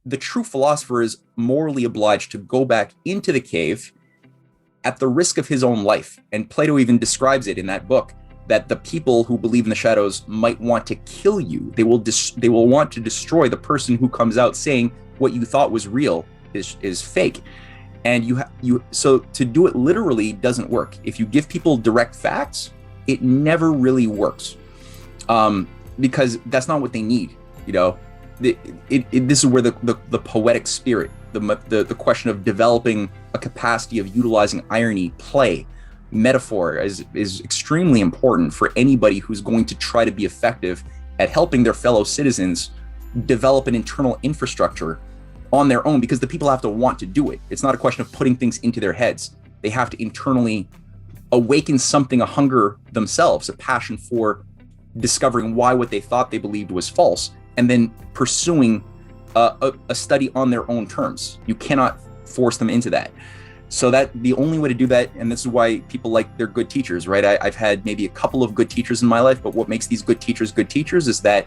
the true philosopher is morally obliged to go back into the cave at the risk of his own life. And Plato even describes it in that book, that the people who believe in the shadows might want to kill you. They will want to destroy the person who comes out saying what you thought was real is fake. And so to do it literally doesn't work. If you give people direct facts, it never really works, because that's not what they need. This is where the poetic spirit, the question of developing a capacity of utilizing irony, play, metaphor is extremely important for anybody who's going to try to be effective at helping their fellow citizens develop an internal infrastructure on their own, because the people have to want to do it. It's not a question of putting things into their heads. They have to internally awaken something, a hunger themselves, a passion for discovering why what they thought they believed was false, and then pursuing a study on their own terms. You cannot force them into that. So that the only way to do that, and this is why people like their good teachers, right? I've had maybe a couple of good teachers in my life, but what makes these good teachers is that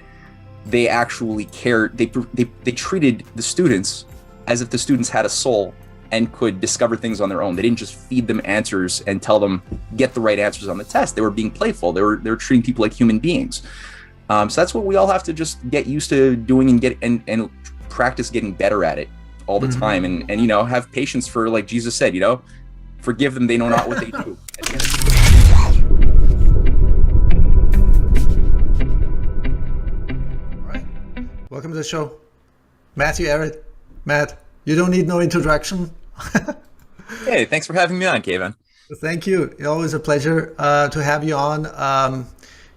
they actually cared. They treated the students as if the students had a soul and could discover things on their own. They didn't just feed them answers and tell them get the right answers on the test. They were being playful. They were treating people like human beings. So that's what we all have to just get used to doing and practice getting better at it all the time, and have patience for, like Jesus said, forgive them, they know not what they do. All right, welcome to the show, Matthew Ehret. Matt, you don't need no introduction. Hey, thanks for having me on, Keyvan. Thank you. It's always a pleasure to have you on.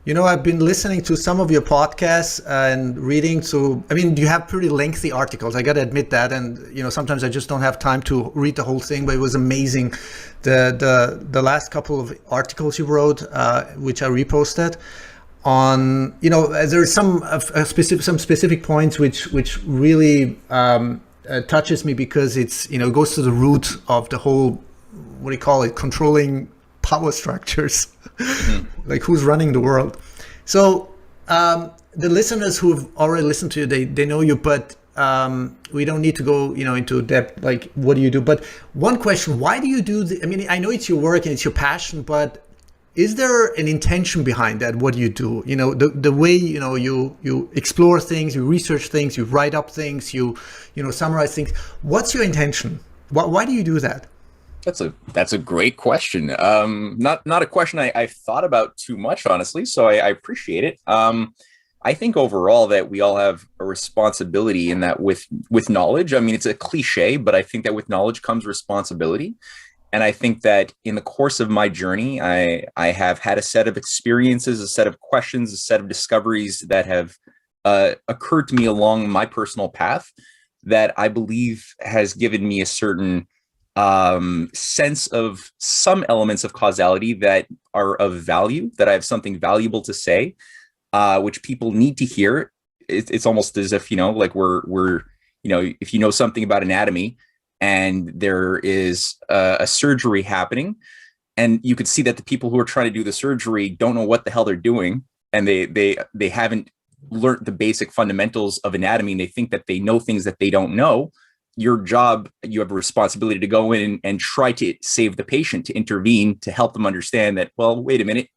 I've been listening to some of your podcasts and reading. So, you have pretty lengthy articles. I got to admit that. And, sometimes I just don't have time to read the whole thing, but it was amazing. The last couple of articles you wrote, which I reposted on, there's some specific points which really touches me, because it's, goes to the root of the whole, what do you call it, controlling power structures. Like who's running the world. So the listeners who've already listened to you, they know you, but we don't need to go into depth, like what do you do. But one question, why do you do I know it's your work and it's your passion, but is there an intention behind that? What do you do? The way you explore things, you research things, you write up things, you summarize things. What's your intention? Why do you do that? That's a great question. Not a question I've thought about too much, honestly. So I appreciate it. I think overall that we all have a responsibility in that with knowledge. It's a cliche, but I think that with knowledge comes responsibility. And I think that in the course of my journey, I have had a set of experiences, a set of questions, a set of discoveries that have occurred to me along my personal path that I believe has given me a certain sense of some elements of causality that are of value, that I have something valuable to say, which people need to hear. It's almost as if, like we're if you know something about anatomy and there is a surgery happening, and you could see that the people who are trying to do the surgery don't know what the hell they're doing, and they haven't learned the basic fundamentals of anatomy, and they think that they know things that they don't know. Your job, you have a responsibility to go in and try to save the patient, to intervene, to help them understand that, well, wait a minute,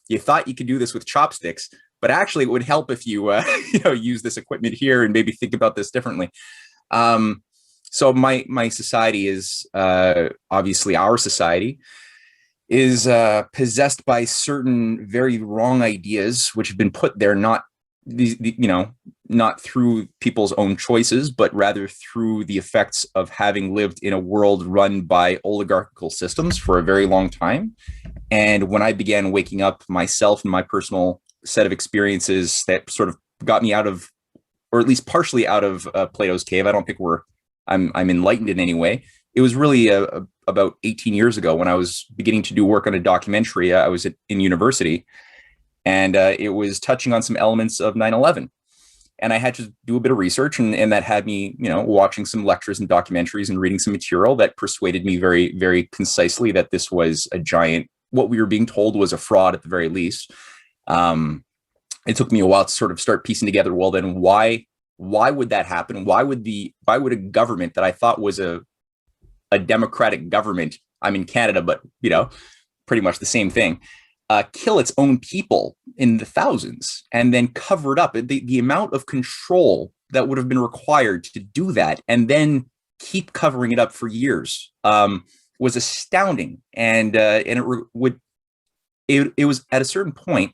you thought you could do this with chopsticks, but actually it would help if you, use this equipment here and maybe think about this differently. So my society is, obviously our society is possessed by certain very wrong ideas, which have been put there, not not through people's own choices, but rather through the effects of having lived in a world run by oligarchical systems for a very long time. And when I began waking up myself and my personal set of experiences that sort of got me out of, or at least partially out of Plato's cave, I don't think I'm enlightened in any way. It was really about 18 years ago when I was beginning to do work on a documentary. I was in university, and it was touching on some elements of 9/11. And I had to do a bit of research, and that had me, watching some lectures and documentaries and reading some material that persuaded me very, very concisely that this was a giant, what we were being told was a fraud at the very least. It took me a while to sort of start piecing together, well, then why why would that happen? Why would a government that I thought was a democratic government, I'm in Canada, but pretty much the same thing, kill its own people in the thousands and then cover it up? The amount of control that would have been required to do that and then keep covering it up for years was astounding. And it was at a certain point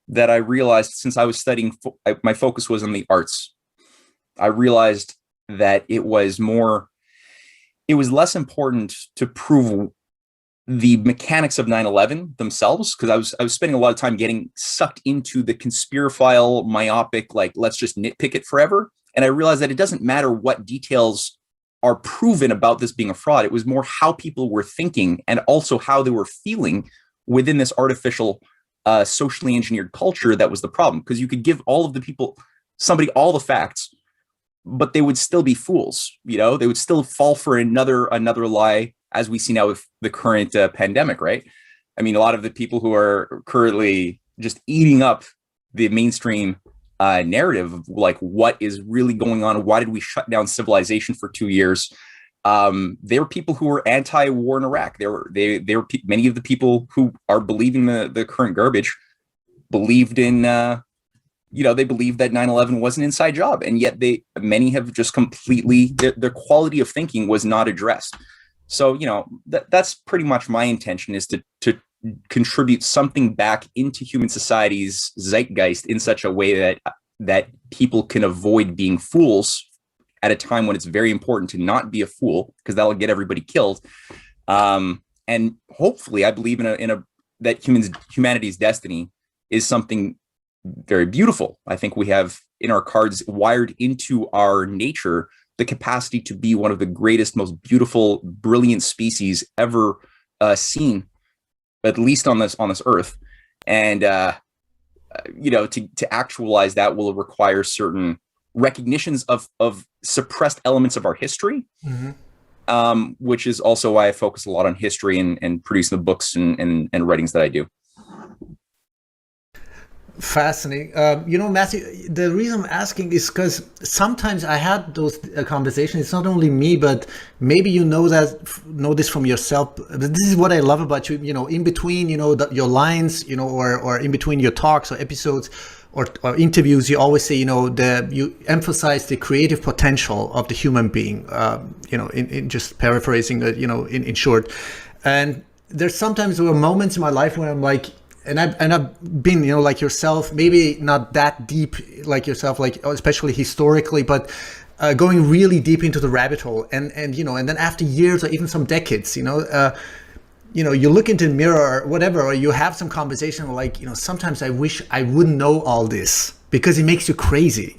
that I realized, since I was studying, my focus was on the arts. I realized that it was less important to prove the mechanics of 9/11 themselves, because I was spending a lot of time getting sucked into the conspiraphile, myopic, like, let's just nitpick it forever. And I realized that it doesn't matter what details are proven about this being a fraud. It was more how people were thinking and also how they were feeling within this artificial, socially engineered culture that was the problem. Because you could give somebody all the facts, but they would still be fools. They would still fall for another lie, as we see now with the current pandemic, right? I mean, a lot of the people who are currently just eating up the mainstream narrative of like what is really going on. Why did we shut down civilization for 2 years? There were people who were anti-war in Iraq. Many of the people who are believing the current garbage believed in, they believed that 9/11 was an inside job, and yet many have just completely, their quality of thinking was not addressed. So, that's pretty much my intention, is to contribute something back into human society's zeitgeist in such a way that people can avoid being fools at a time when it's very important to not be a fool, because that'll get everybody killed. And hopefully, I believe that humanity's destiny is something very beautiful. I think we have in our cards, wired into our nature, the capacity to be one of the greatest, most beautiful, brilliant species ever seen, at least on this earth. And to actualize that will require certain recognitions of suppressed elements of our history, which is also why I focus a lot on history and producing the books and writings that I do. Fascinating. Matthew, the reason I'm asking is because sometimes I had those conversations. It's not only me, but maybe know this from yourself. This is what I love about you. In between, your lines, or in between your talks or episodes or interviews, you always say, you emphasize the creative potential of the human being. In just paraphrasing, in short. And there were moments in my life when I'm like. And I've been, like yourself, maybe not that deep like yourself, like especially historically, but going really deep into the rabbit hole. And then after years or even some decades, you look into the mirror or whatever, or you have some conversation like, sometimes I wish I wouldn't know all this, because it makes you crazy,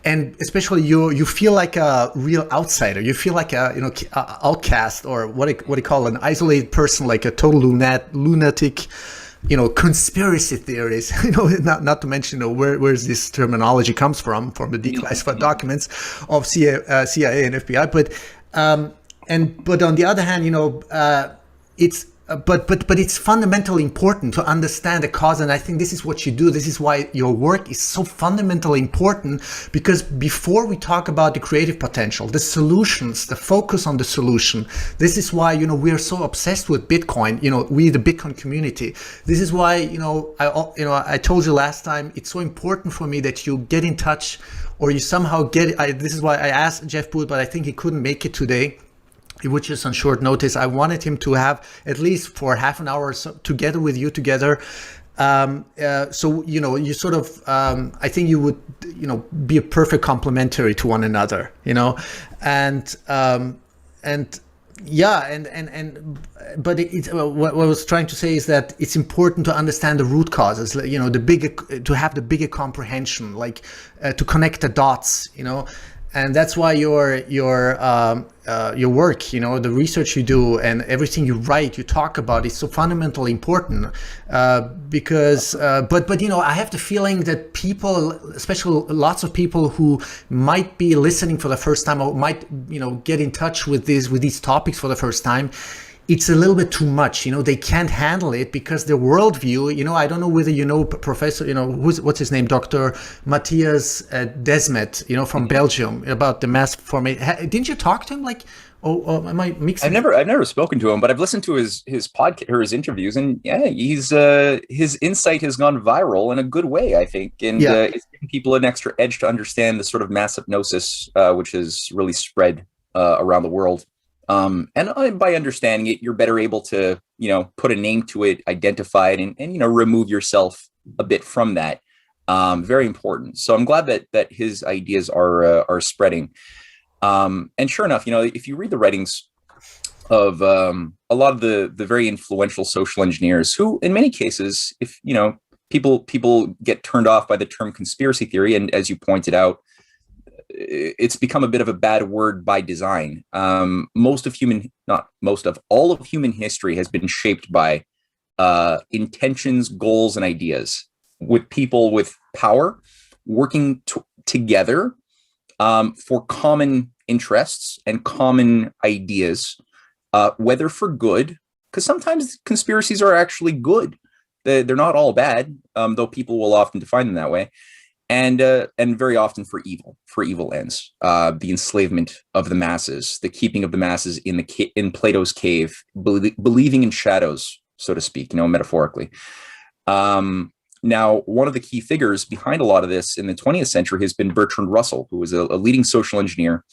and especially you feel like a real outsider. You feel like a outcast, or what do you call an isolated person, like a total lunatic. Conspiracy theories, not to mention, where's this terminology comes from the declassified documents of CIA and FBI. But on the other hand, it's fundamentally important to understand the cause. And I think this is what you do. This is why your work is so fundamentally important, because before we talk about the creative potential, the solutions, the focus on the solution, this is why, we are so obsessed with Bitcoin, we, the Bitcoin community. This is why, I told you last time, it's so important for me that you get in touch, or you somehow this is why I asked Jeff Booth, but I think he couldn't make it today, which is on short notice. I wanted him to have at least for half an hour or so together with you together. So, you sort of, I think you would, be a perfect complementary to one another, but what I was trying to say is that it's important to understand the root causes, to have the bigger comprehension, like to connect the dots, And that's why your work, the research you do and everything you write, you talk about is so fundamentally important. Because I have the feeling that people, especially lots of people who might be listening for the first time, or might, get in touch with these topics for the first time, it's a little bit too much. They can't handle it because their worldview, I don't know whether Professor, what's his name, Dr. Matthias Desmet, from Belgium, about the mass formation. Didn't you talk to him? Am I mixing? I've never spoken to him, but I've listened to his podcast or his interviews, and yeah, he's his insight has gone viral in a good way, I think, and it's giving people an extra edge to understand the sort of mass hypnosis, which has really spread around the world. And by understanding it, you're better able to, put a name to it, identify it, and remove yourself a bit from that. Very important. So I'm glad that his ideas are spreading. And sure enough, if you read the writings of a lot of the very influential social engineers, who in many cases, if people get turned off by the term conspiracy theory, and as you pointed out, it's become a bit of a bad word by design. All of human history has been shaped by intentions, goals, and ideas, with people with power working together for common interests and common ideas, whether for good, because sometimes conspiracies are actually good. They're not all bad, though people will often define them that way. And very often for evil ends, the enslavement of the masses, the keeping of the masses in Plato's cave, believing in shadows, so to speak, metaphorically. Now, one of the key figures behind a lot of this in the 20th century has been Bertrand Russell, who was a leading social engineer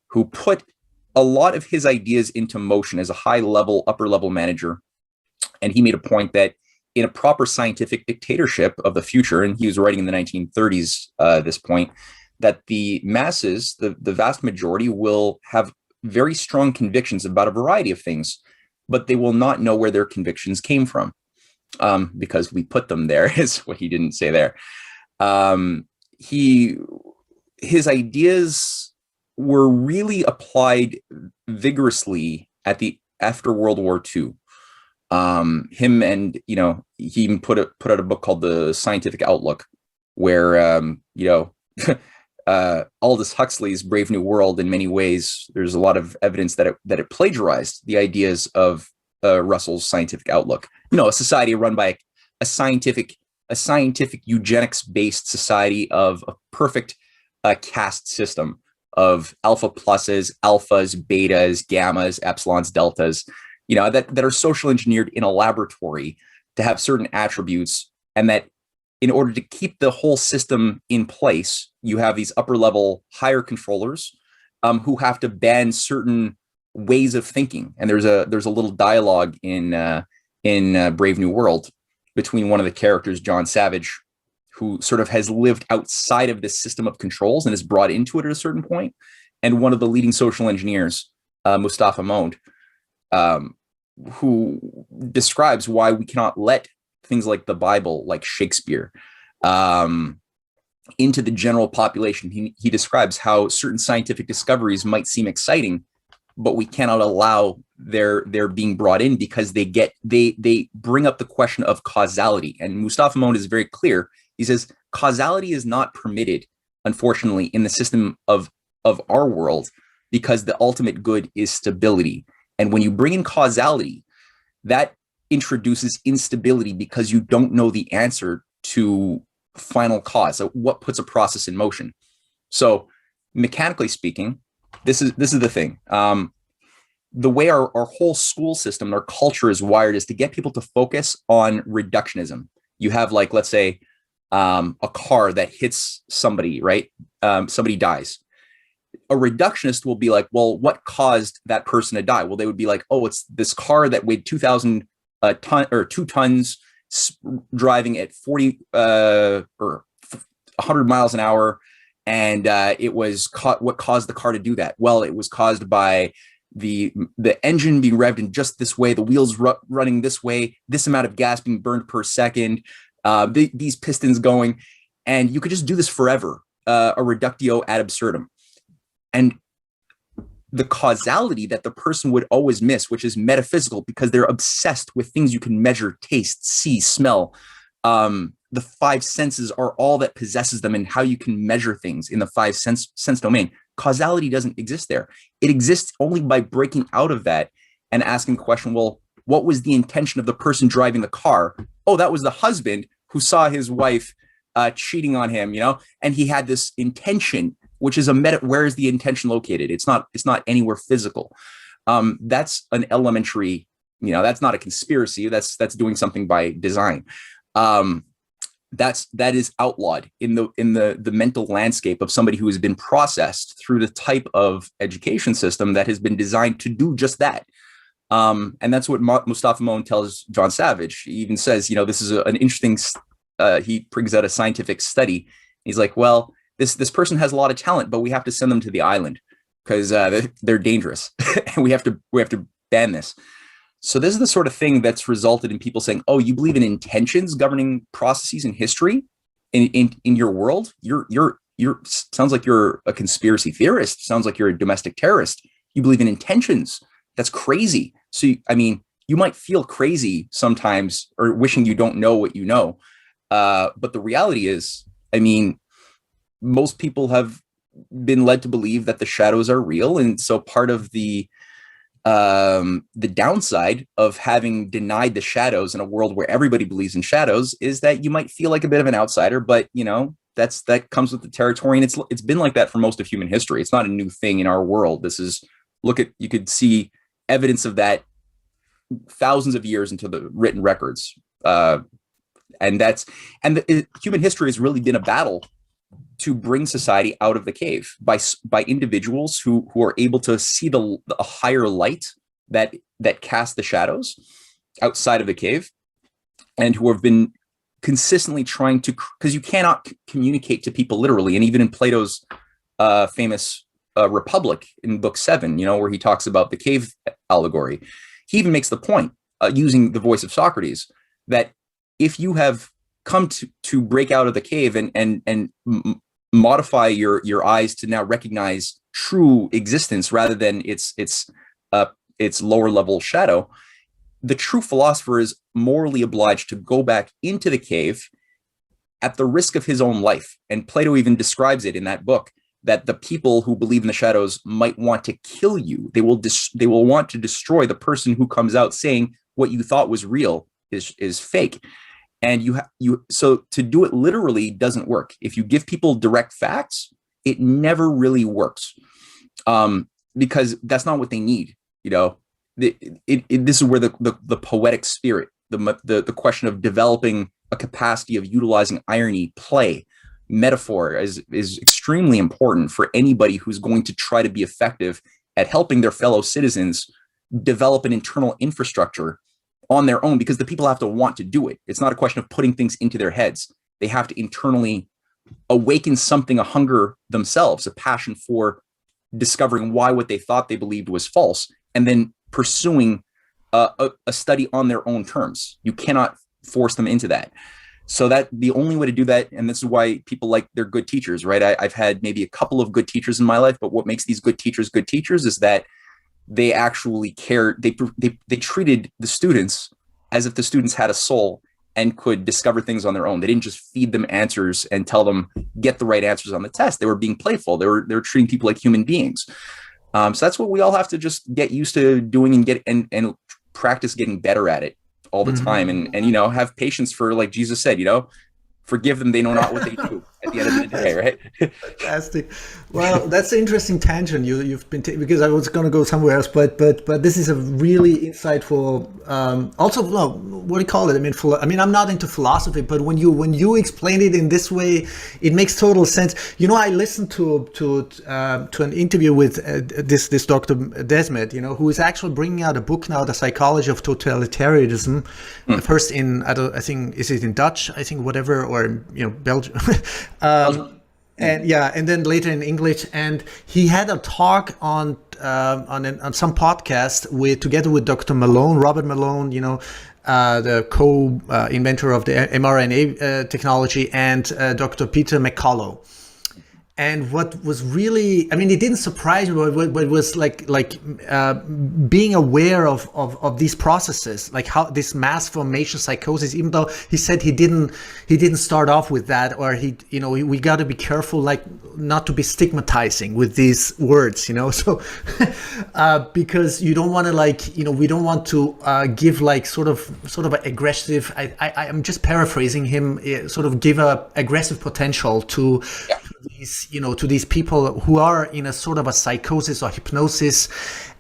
who put a lot of his ideas into motion as a upper level manager. And he made a point that in a proper scientific dictatorship of the future, and he was writing in the 1930s at this point, that the masses, the vast majority, will have very strong convictions about a variety of things, but they will not know where their convictions came from, because we put them there, is what he didn't say there. His ideas were really applied vigorously after World War II. Him and, he even put out a book called The Scientific Outlook, where, Aldous Huxley's Brave New World, in many ways, there's a lot of evidence that it plagiarized the ideas of Russell's Scientific Outlook. A society run by a scientific eugenics-based society of a perfect caste system of alpha pluses, alphas, betas, gammas, epsilons, deltas, that are social engineered in a laboratory to have certain attributes, and that in order to keep the whole system in place, you have these upper level higher controllers who have to ban certain ways of thinking. And there's a little dialogue in Brave New World between one of the characters, John Savage, who sort of has lived outside of this system of controls and is brought into it at a certain point, and one of the leading social engineers, Mustafa Mond, who describes why we cannot let things like the Bible, like Shakespeare, into the general population. He describes how certain scientific discoveries might seem exciting, but we cannot allow their being brought in because they bring up the question of causality. And Mustafa Mond is very clear. He says causality is not permitted, unfortunately, in the system of our world, because the ultimate good is stability. And when you bring in causality, that introduces instability because you don't know the answer to final cause, so what puts a process in motion. So mechanically speaking, this is the thing. The way our whole school system, our culture is wired is to get people to focus on reductionism. You have, like, let's say, a car that hits somebody, right? Somebody dies. A reductionist will be like, well, what caused that person to die? Well, they would be like, oh, it's this car that weighed 2,000 2 tons, driving at 40 or 100 miles an hour. And it was what caused the car to do that? Well, it was caused by the engine being revved in just this way, the wheels running this way, this amount of gas being burned per second, these pistons going, and you could just do this forever, a reductio ad absurdum. And the causality that the person would always miss, which is metaphysical, because they're obsessed with things you can measure, taste, see, smell. The five senses are all that possesses them, and how you can measure things in the five sense domain. Causality doesn't exist there. It exists only by breaking out of that and asking the question, well, what was the intention of the person driving the car? Oh, that was the husband who saw his wife cheating on him, and he had this intention, which is where is the intention located? It's not anywhere physical. That's an elementary, that's not a conspiracy. That's doing something by design. That is outlawed in the mental landscape of somebody who has been processed through the type of education system that has been designed to do just that. And that's what Mustafa Moen tells John Savage. He even says, this is an interesting, he brings out a scientific study. He's like, well, this person has a lot of talent, but we have to send them to the island because they're dangerous. And we have to ban this. So this is the sort of thing that's resulted in people saying, oh, you believe in intentions governing processes in history in your world? You're sounds like you're a conspiracy theorist. Sounds like you're a domestic terrorist. You believe in intentions. That's crazy. So, you might feel crazy sometimes or wishing you don't know what you know. But the reality is, most people have been led to believe that the shadows are real. And so part of the downside of having denied the shadows in a world where everybody believes in shadows is that you might feel like a bit of an outsider, but that comes with the territory. And it's been like that for most of human history. It's not a new thing in our world. You could see evidence of that thousands of years into the written records. Human history has really been a battle to bring society out of the cave by individuals who are able to see the higher light that casts the shadows outside of the cave, and who have been consistently trying to, because you cannot communicate to people literally. And even in Plato's famous Republic in book 7, where he talks about the cave allegory, he even makes the point using the voice of Socrates that if you have come to break out of the cave and modify your eyes to now recognize true existence rather than its lower level shadow, the true philosopher is morally obliged to go back into the cave at the risk of his own life. And Plato even describes it in that book, that the people who believe in the shadows might want to kill you. They will want to destroy the person who comes out saying what you thought was real is fake. And so to do it literally doesn't work. If you give people direct facts, it never really works, because that's not what they need. This is where the poetic spirit, the question of developing a capacity of utilizing irony, play, metaphor is extremely important for anybody who's going to try to be effective at helping their fellow citizens develop an internal infrastructure on their own, because the people have to want to do it. It's not a question of putting things into their heads. They have to internally awaken something, a hunger themselves, a passion for discovering why what they thought they believed was false, and then pursuing a study on their own terms. You cannot force them into that. So that the only way to do that, and this is why people like they're good teachers, right? I've had maybe a couple of good teachers in my life, but what makes these good teachers is that they actually cared. They treated the students as if the students had a soul and could discover things on their own. They didn't just feed them answers and tell them get the right answers on the test. They were being playful. They were treating people like human beings. So that's what we all have to just get used to doing and practice getting better at it all the time. And have patience for, like Jesus said, forgive them, they know not what they do at the end of the day, right? Fantastic. Well, that's an interesting tangent you've been because I was going to go somewhere else, but this is a really insightful. Also, what do you call it? I'm not into philosophy, but when you explain it in this way, it makes total sense. I listened to an interview with this Dr. Desmet, who is actually bringing out a book now, The Psychology of Totalitarianism. First I think is it in Dutch? I think whatever, or Belgium. And then later in English. And he had a talk on some podcast together with Dr. Malone, Robert Malone, the co-inventor of the mRNA technology, and Dr. Peter McCullough. And what was really, I mean, it didn't surprise me, but it was being aware of these processes, like how this mass formation psychosis, even though he said he didn't start off with that, or we got to be careful, like not to be stigmatizing with these words, so because you don't want to we don't want to give like sort of an aggressive, I'm just paraphrasing him, sort of give a aggressive potential to these, to these people who are in a sort of a psychosis or hypnosis.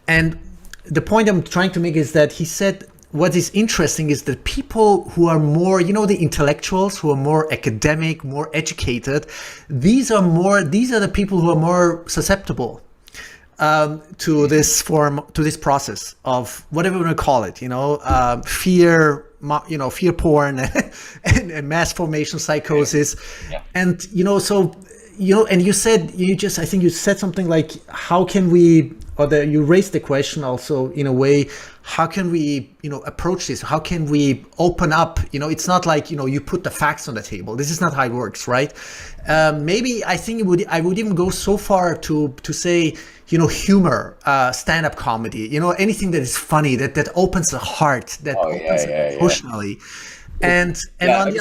And the point I'm trying to make is that he said what is interesting is that people who are more, the intellectuals who are more academic, more educated, these are the people who are more susceptible to this process of whatever we want to call it, fear, fear porn and mass formation psychosis. Yeah. And, so, and I think you said something like, how can we, you raised the question also in a way, how can we, approach this? How can we open up? It's not like, you put the facts on the table. This is not how it works, right? Maybe I think I would even go so far to say, humor, stand-up comedy, anything that is funny, that opens the heart, that opens it emotionally. And on the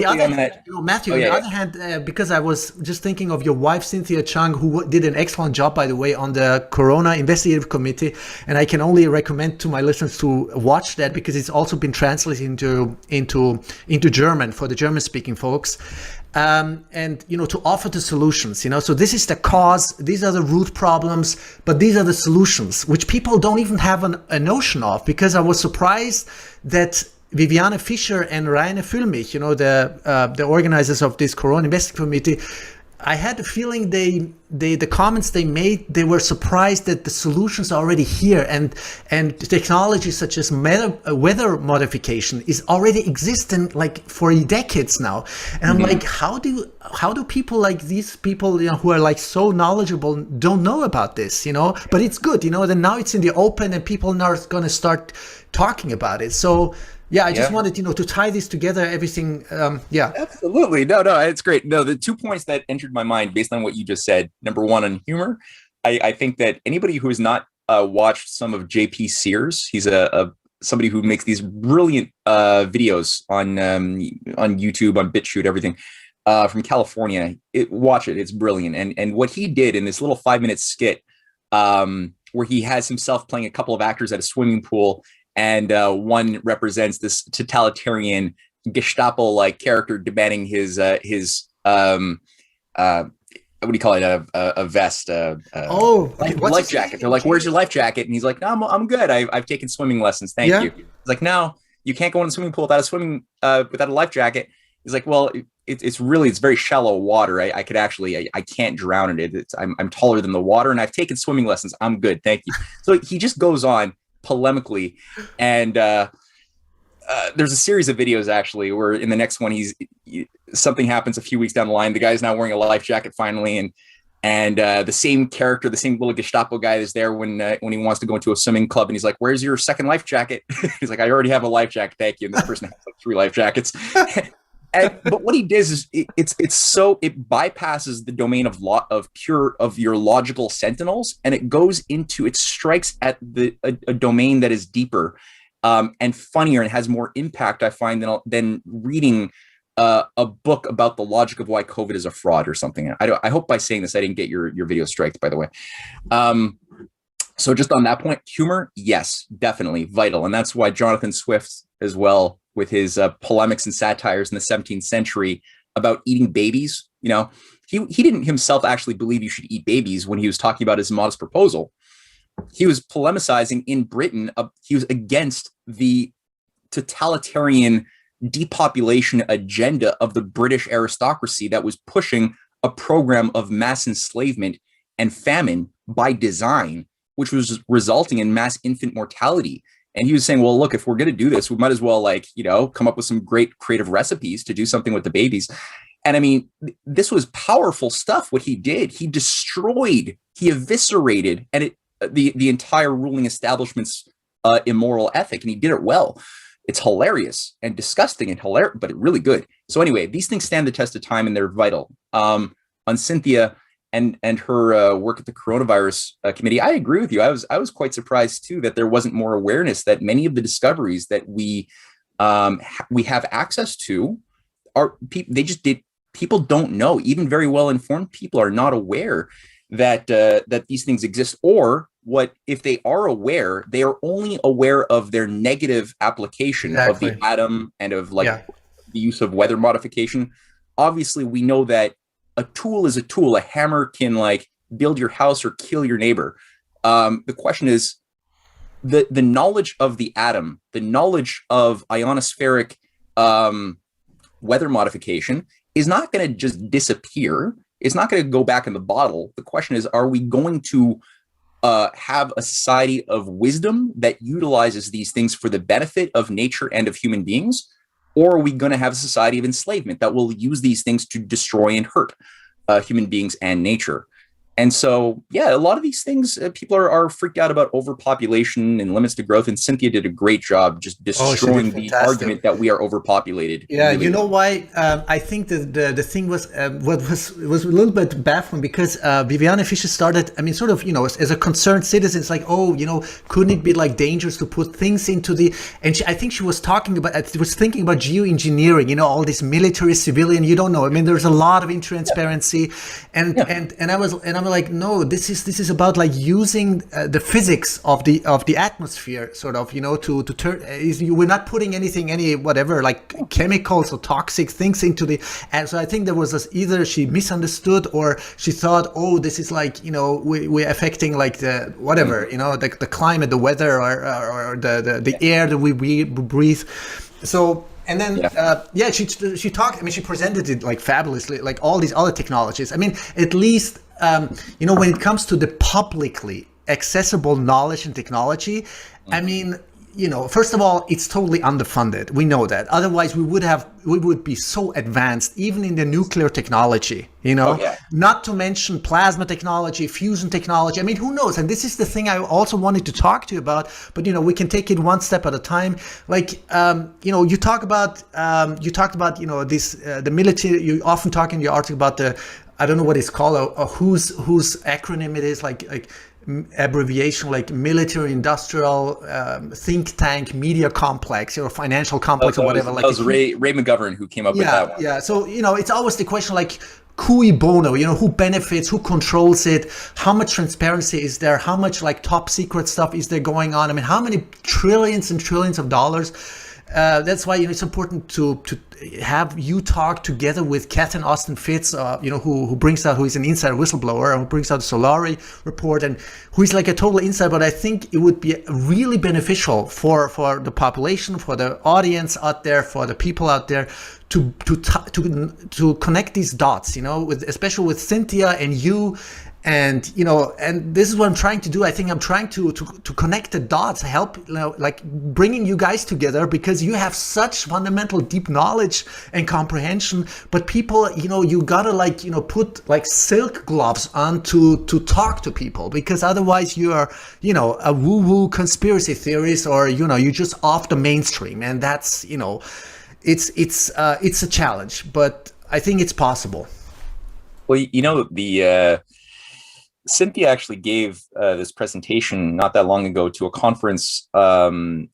other hand, Matthew, on the other hand, because I was just thinking of your wife, Cynthia Chung, who did an excellent job, by the way, on the Corona Investigative Committee. And I can only recommend to my listeners to watch that, because it's also been translated into German for the German-speaking folks. And, to offer the solutions, so this is the cause, these are the root problems, but these are the solutions, which people don't even have a notion of, because I was surprised that Viviane Fischer and Rainer Füllmich, the organizers of this Corona Investigative Committee, I had the feeling the comments they made, they were surprised that the solutions are already here, and technology such as weather modification is already existent like for decades now. And I'm like, how do people like these people, who are like so knowledgeable, don't know about this, But it's good, then now it's in the open and people are now going to start talking about it. So yeah, I just wanted, to tie this together, everything. Absolutely. No, it's great. No, the 2 points that entered my mind based on what you just said. Number one, on humor. I think that anybody who has not watched some of JP Sears, he's somebody who makes these brilliant videos on YouTube, on BitChute, everything, from California. Watch it. It's brilliant. And what he did in this little 5-minute skit, where he has himself playing a couple of actors at a swimming pool, and one represents this totalitarian Gestapo-like character demanding his what do you call it, a vest, life jacket. They're like, "Where's your life jacket?" And he's like, "No, I'm good. I've taken swimming lessons. Thank you." He's like, "No, you can't go in the swimming pool without a life jacket." He's like, "Well, it's very shallow water. I could actually, I can't drown in it. I'm taller than the water, and I've taken swimming lessons. I'm good. Thank you." So he just goes on polemically, and there's a series of videos actually where in the next one something happens a few weeks down the line. The guy's now wearing a life jacket finally, and the same character, the same little Gestapo guy is there when he wants to go into a swimming club, and he's like, "Where's your second life jacket?" He's like, "I already have a life jacket, thank you." And this person has like 3 life jackets. But what he does is it bypasses the domain of your logical sentinels, and it strikes at a domain that is deeper and funnier and has more impact, I find, than reading a book about the logic of why COVID is a fraud or something. I hope by saying this I didn't get your video striked, by the way. So just on that point, humor, yes, definitely vital, and that's why Jonathan Swift as well, with his polemics and satires in the 17th century about eating babies. He didn't himself actually believe you should eat babies when he was talking about his modest proposal. He was polemicizing in Britain. He was against the totalitarian depopulation agenda of the British aristocracy that was pushing a program of mass enslavement and famine by design, which was resulting in mass infant mortality. And he was saying, well, look, if we're going to do this, we might as well come up with some great creative recipes to do something with the babies. And I mean, this was powerful stuff. What he did, he eviscerated the entire ruling establishment's immoral ethic, and he did it well. It's hilarious and disgusting and hilarious, but really good. So anyway, these things stand the test of time, and they're vital. On Cynthia, and her work at the coronavirus committee, I agree with you. I was quite surprised too that there wasn't more awareness that many of the discoveries that we have access to are they just did. People don't know. Even very well informed people are not aware that that these things exist, or what if they are aware, they are only aware of their negative application of the atom and of the use of weather modification. Obviously, we know that a tool is a tool. A hammer can like build your house or kill your neighbor. The question is the knowledge of the atom, the knowledge of ionospheric weather modification is not going to just disappear. It's not going to go back in the bottle. The question is, are we going to have a society of wisdom that utilizes these things for the benefit of nature and of human beings? Or are we going to have a society of enslavement that will use these things to destroy and hurt human beings and nature? And so, yeah, a lot of these things, people are freaked out about overpopulation and limits to growth. And Cynthia did a great job just destroying the argument that we are overpopulated. Yeah, really. You know why? I think that the thing was what was a little bit baffling because Viviane Fischer started, I mean, sort of, as a concerned citizen, it's like, couldn't it be like dangerous to put things into the, and I think she was thinking about geoengineering, all this military, civilian, you don't know. I mean, there's a lot of intransparency, and I'm like, no, this is about like using the physics of the atmosphere, sort of, to turn. We're not putting any whatever like chemicals or toxic things into the. And so I think there was either she misunderstood or she thought, oh, this is like we're affecting like the whatever the climate, the weather, or the air that we breathe. So. And then, she talked. I mean, she presented it like fabulously, like all these other technologies. I mean, at least when it comes to the publicly accessible knowledge and technology, I mean, first of all, it's totally underfunded. We know that. Otherwise, we would be so advanced, even in the nuclear technology. Not to mention plasma technology, fusion technology. I mean, who knows? And this is the thing I also wanted to talk to you about. But we can take it one step at a time. Like you talked about this the military. You often talk in your article about the, I don't know what it's called, whose acronym it is, like abbreviation, like military industrial think tank media complex or financial complex or whatever. That was Ray McGovern who came up with that one. Yeah. So it's always the question like cui bono, who benefits, who controls it, how much transparency is there, how much like top secret stuff is there going on. I mean, how many trillions and trillions of dollars. That's why it's important to have you talk together with Catherine Austin Fitz, who is an insider whistleblower, who brings out the Solari report, and who is like a total insider. But I think it would be really beneficial for the population, for the audience out there, for the people out there, to connect these dots, especially with Cynthia and you. And and this is what I'm trying to do. I think I'm trying to connect the dots, help like bringing you guys together, because you have such fundamental deep knowledge and comprehension. But people, you gotta like put like silk gloves on to talk to people, because otherwise you are a woo-woo conspiracy theorist, or you're just off the mainstream, and that's it's a challenge, but I think it's possible. Well, the Cynthia actually gave this presentation not that long ago to a conference in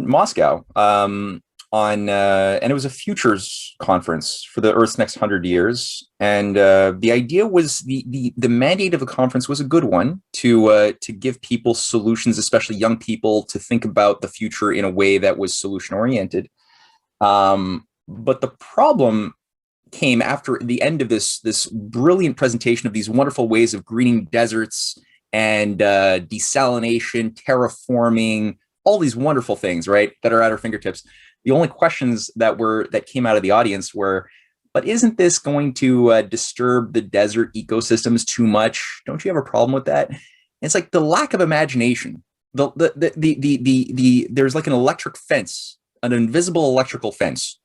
Moscow and it was a futures conference for the Earth's next 100 years. And the idea was the mandate of the conference was a good one to give people solutions, especially young people, to think about the future in a way that was solution oriented. But the problem came after the end of this brilliant presentation of these wonderful ways of greening deserts and desalination, terraforming, all these wonderful things, right, that are at our fingertips. The only questions that came out of the audience were, but isn't this going to disturb the desert ecosystems too much? Don't you have a problem with that? And it's like the lack of imagination. There's like an electric fence, an invisible electrical fence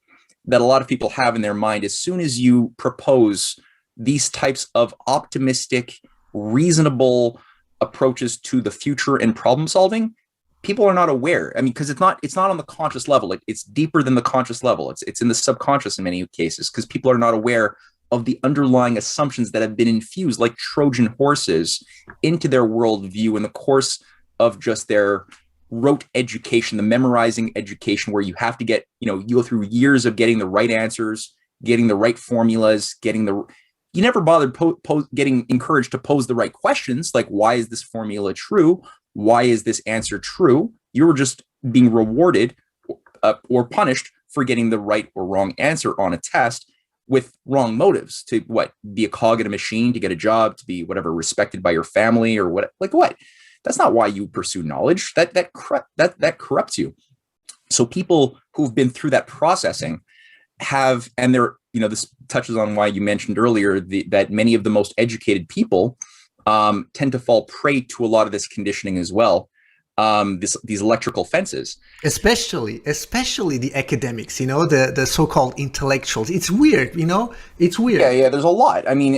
that a lot of people have in their mind. As soon as you propose these types of optimistic, reasonable approaches to the future and problem solving, people are not aware. I mean, because it's not on the conscious level. It's deeper than the conscious level. It's in the subconscious in many cases, because people are not aware of the underlying assumptions that have been infused like Trojan horses into their worldview in the course of just their rote education, the memorizing education, where you have to get, you go through years of getting the right answers, getting the right formulas, you never bothered getting encouraged to pose the right questions, like, why is this formula true? Why is this answer true? You were just being rewarded or punished for getting the right or wrong answer on a test with wrong motives, to be a cog in a machine, to get a job, to be whatever, respected by your family or what. That's not why you pursue knowledge. That corrupts you. So people who've been through that processing have, and they're, this touches on why you mentioned earlier that many of the most educated people tend to fall prey to a lot of this conditioning as well. These electrical fences, especially the academics, the so-called intellectuals. It's weird, it's weird. Yeah. There's a lot. I mean,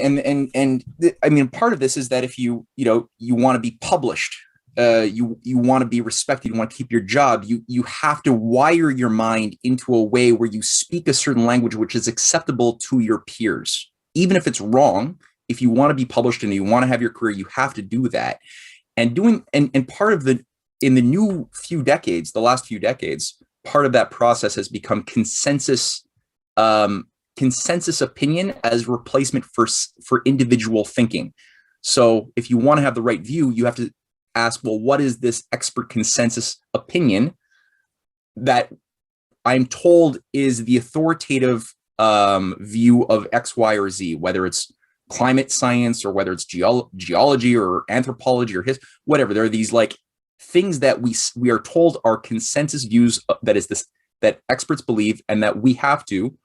and part of this is that if you want to be published, you want to be respected, you want to keep your job, you have to wire your mind into a way where you speak a certain language which is acceptable to your peers, even if it's wrong. If you want to be published and you want to have your career, you have to do that. And part of in the last few decades, part of that process has become consensus opinion as replacement for individual thinking. So if you want to have the right view, you have to ask, well, what is this expert consensus opinion that I'm told is the authoritative view of X, Y, or Z, whether it's climate science or whether it's geology or anthropology or whatever. There are these things that we are told are consensus views that experts believe, and that we have to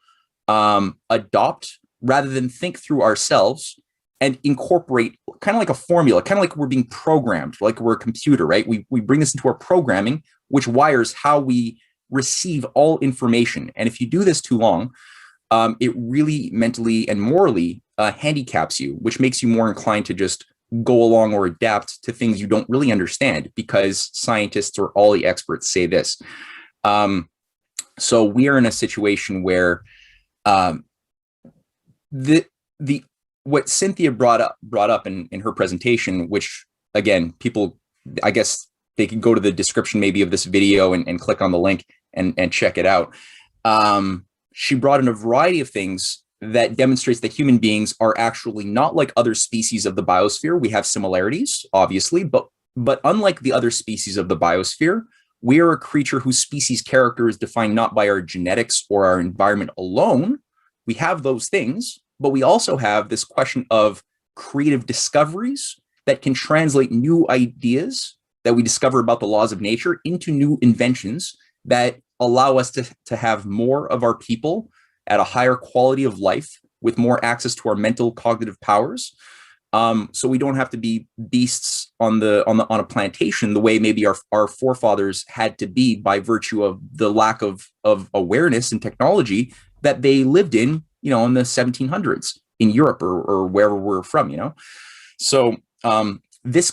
adopt rather than think through ourselves and incorporate, kind of like a formula, kind of like we're being programmed, like we're a computer, right? We bring this into our programming, which wires how we receive all information. And if you do this too long, it really mentally and morally handicaps you, which makes you more inclined to just go along or adapt to things you don't really understand because scientists or all the experts say this. So we are in a situation where what Cynthia brought up in her presentation, which again, people, I guess they can go to the description maybe of this video and click on the link and check it out. She brought in a variety of things that demonstrates that human beings are actually not like other species of the biosphere. We have similarities, obviously, but unlike the other species of the biosphere, we are a creature whose species character is defined not by our genetics or our environment alone. We have those things, but we also have this question of creative discoveries that can translate new ideas that we discover about the laws of nature into new inventions that allow us to have more of our people at a higher quality of life with more access to our mental cognitive powers. So we don't have to be beasts on a plantation the way maybe our forefathers had to be by virtue of the lack of awareness and technology that they lived in the 1700s in Europe or wherever we're from, So this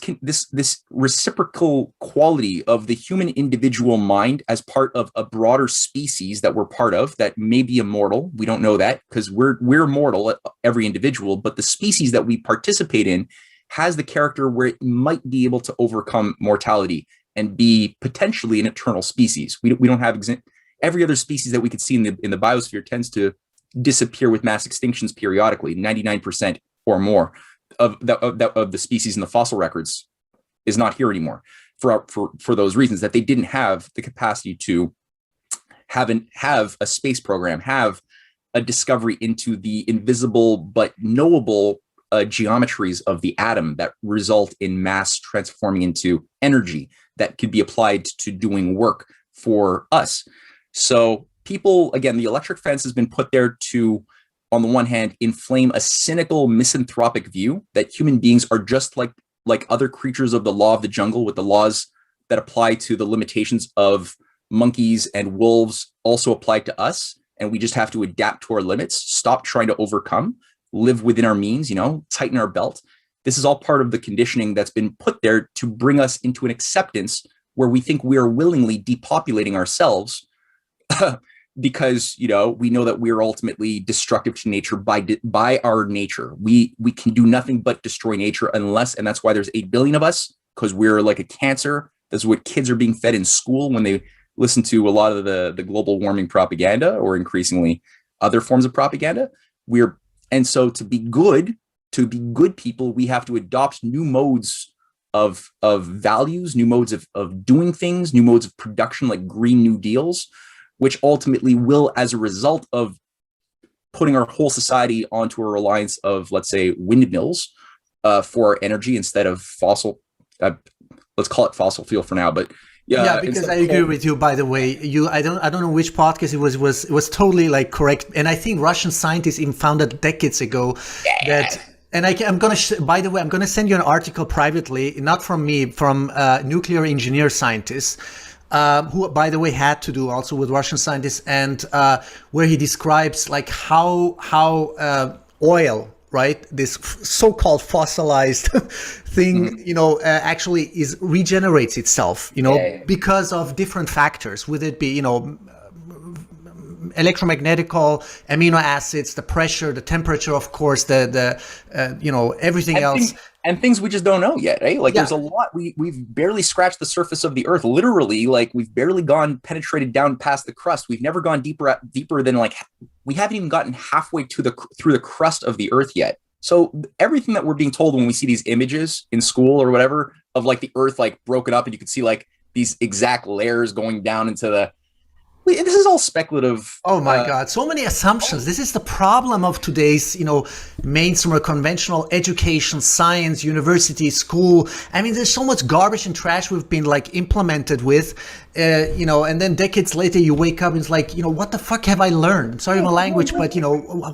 reciprocal quality of the human individual mind as part of a broader species that we're part of that may be immortal. We don't know that because we're mortal, every individual, but the species that we participate in has the character where it might be able to overcome mortality and be potentially an eternal species. We don't have every other species that we could see in the biosphere tends to disappear with mass extinctions periodically. 99% or more of the species in the fossil records is not here anymore for those reasons, that they didn't have the capacity to have a space program, have a discovery into the invisible but knowable geometries of the atom that result in mass transforming into energy that could be applied to doing work for us. So people, again, the electric fence has been put there to, on the one hand, inflame a cynical, misanthropic view that human beings are just like other creatures of the law of the jungle, with the laws that apply to the limitations of monkeys and wolves also apply to us. And we just have to adapt to our limits, stop trying to overcome, live within our means, tighten our belt. This is all part of the conditioning that's been put there to bring us into an acceptance where we think we are willingly depopulating ourselves because, we know that we're ultimately destructive to nature by our nature. We can do nothing but destroy nature and that's why there's 8 billion of us, because we're like a cancer. That's what kids are being fed in school when they listen to a lot of the global warming propaganda, or increasingly other forms of propaganda. And so to be good people, we have to adopt new modes of values, new modes of doing things, new modes of production, like Green New Deals, which ultimately will, as a result of putting our whole society onto a reliance of, let's say, windmills for our energy instead of fossil, let's call it fossil fuel for now, but yeah, because I agree with you. By the way, I don't know which podcast it was totally like correct, and I think Russian scientists even found that decades ago that. And I'm gonna, by the way, I'm gonna send you an article privately, not from me, from nuclear engineer scientists, who, by the way, had to do also with Russian scientists, and where he describes like how oil, right, this so-called fossilized thing, actually regenerates itself, because of different factors, with it be, electromagnetical, amino acids, the pressure, the temperature, of course, the everything else. And things we just don't know yet, right? Like there's a lot, we've barely scratched the surface of the earth, literally. Like we've barely penetrated down past the crust. We've never gone deeper than like, we haven't even gotten halfway through the crust of the earth yet. So everything that we're being told when we see these images in school or whatever of like the earth like broken up, and you can see like these exact layers going down into this is all speculative. Oh my God, so many assumptions. This is the problem of today's, mainstream or conventional education, science, university, school. I mean, there's so much garbage and trash we've been like implemented with, and then decades later you wake up and it's like, what the fuck have I learned? Sorry my language, but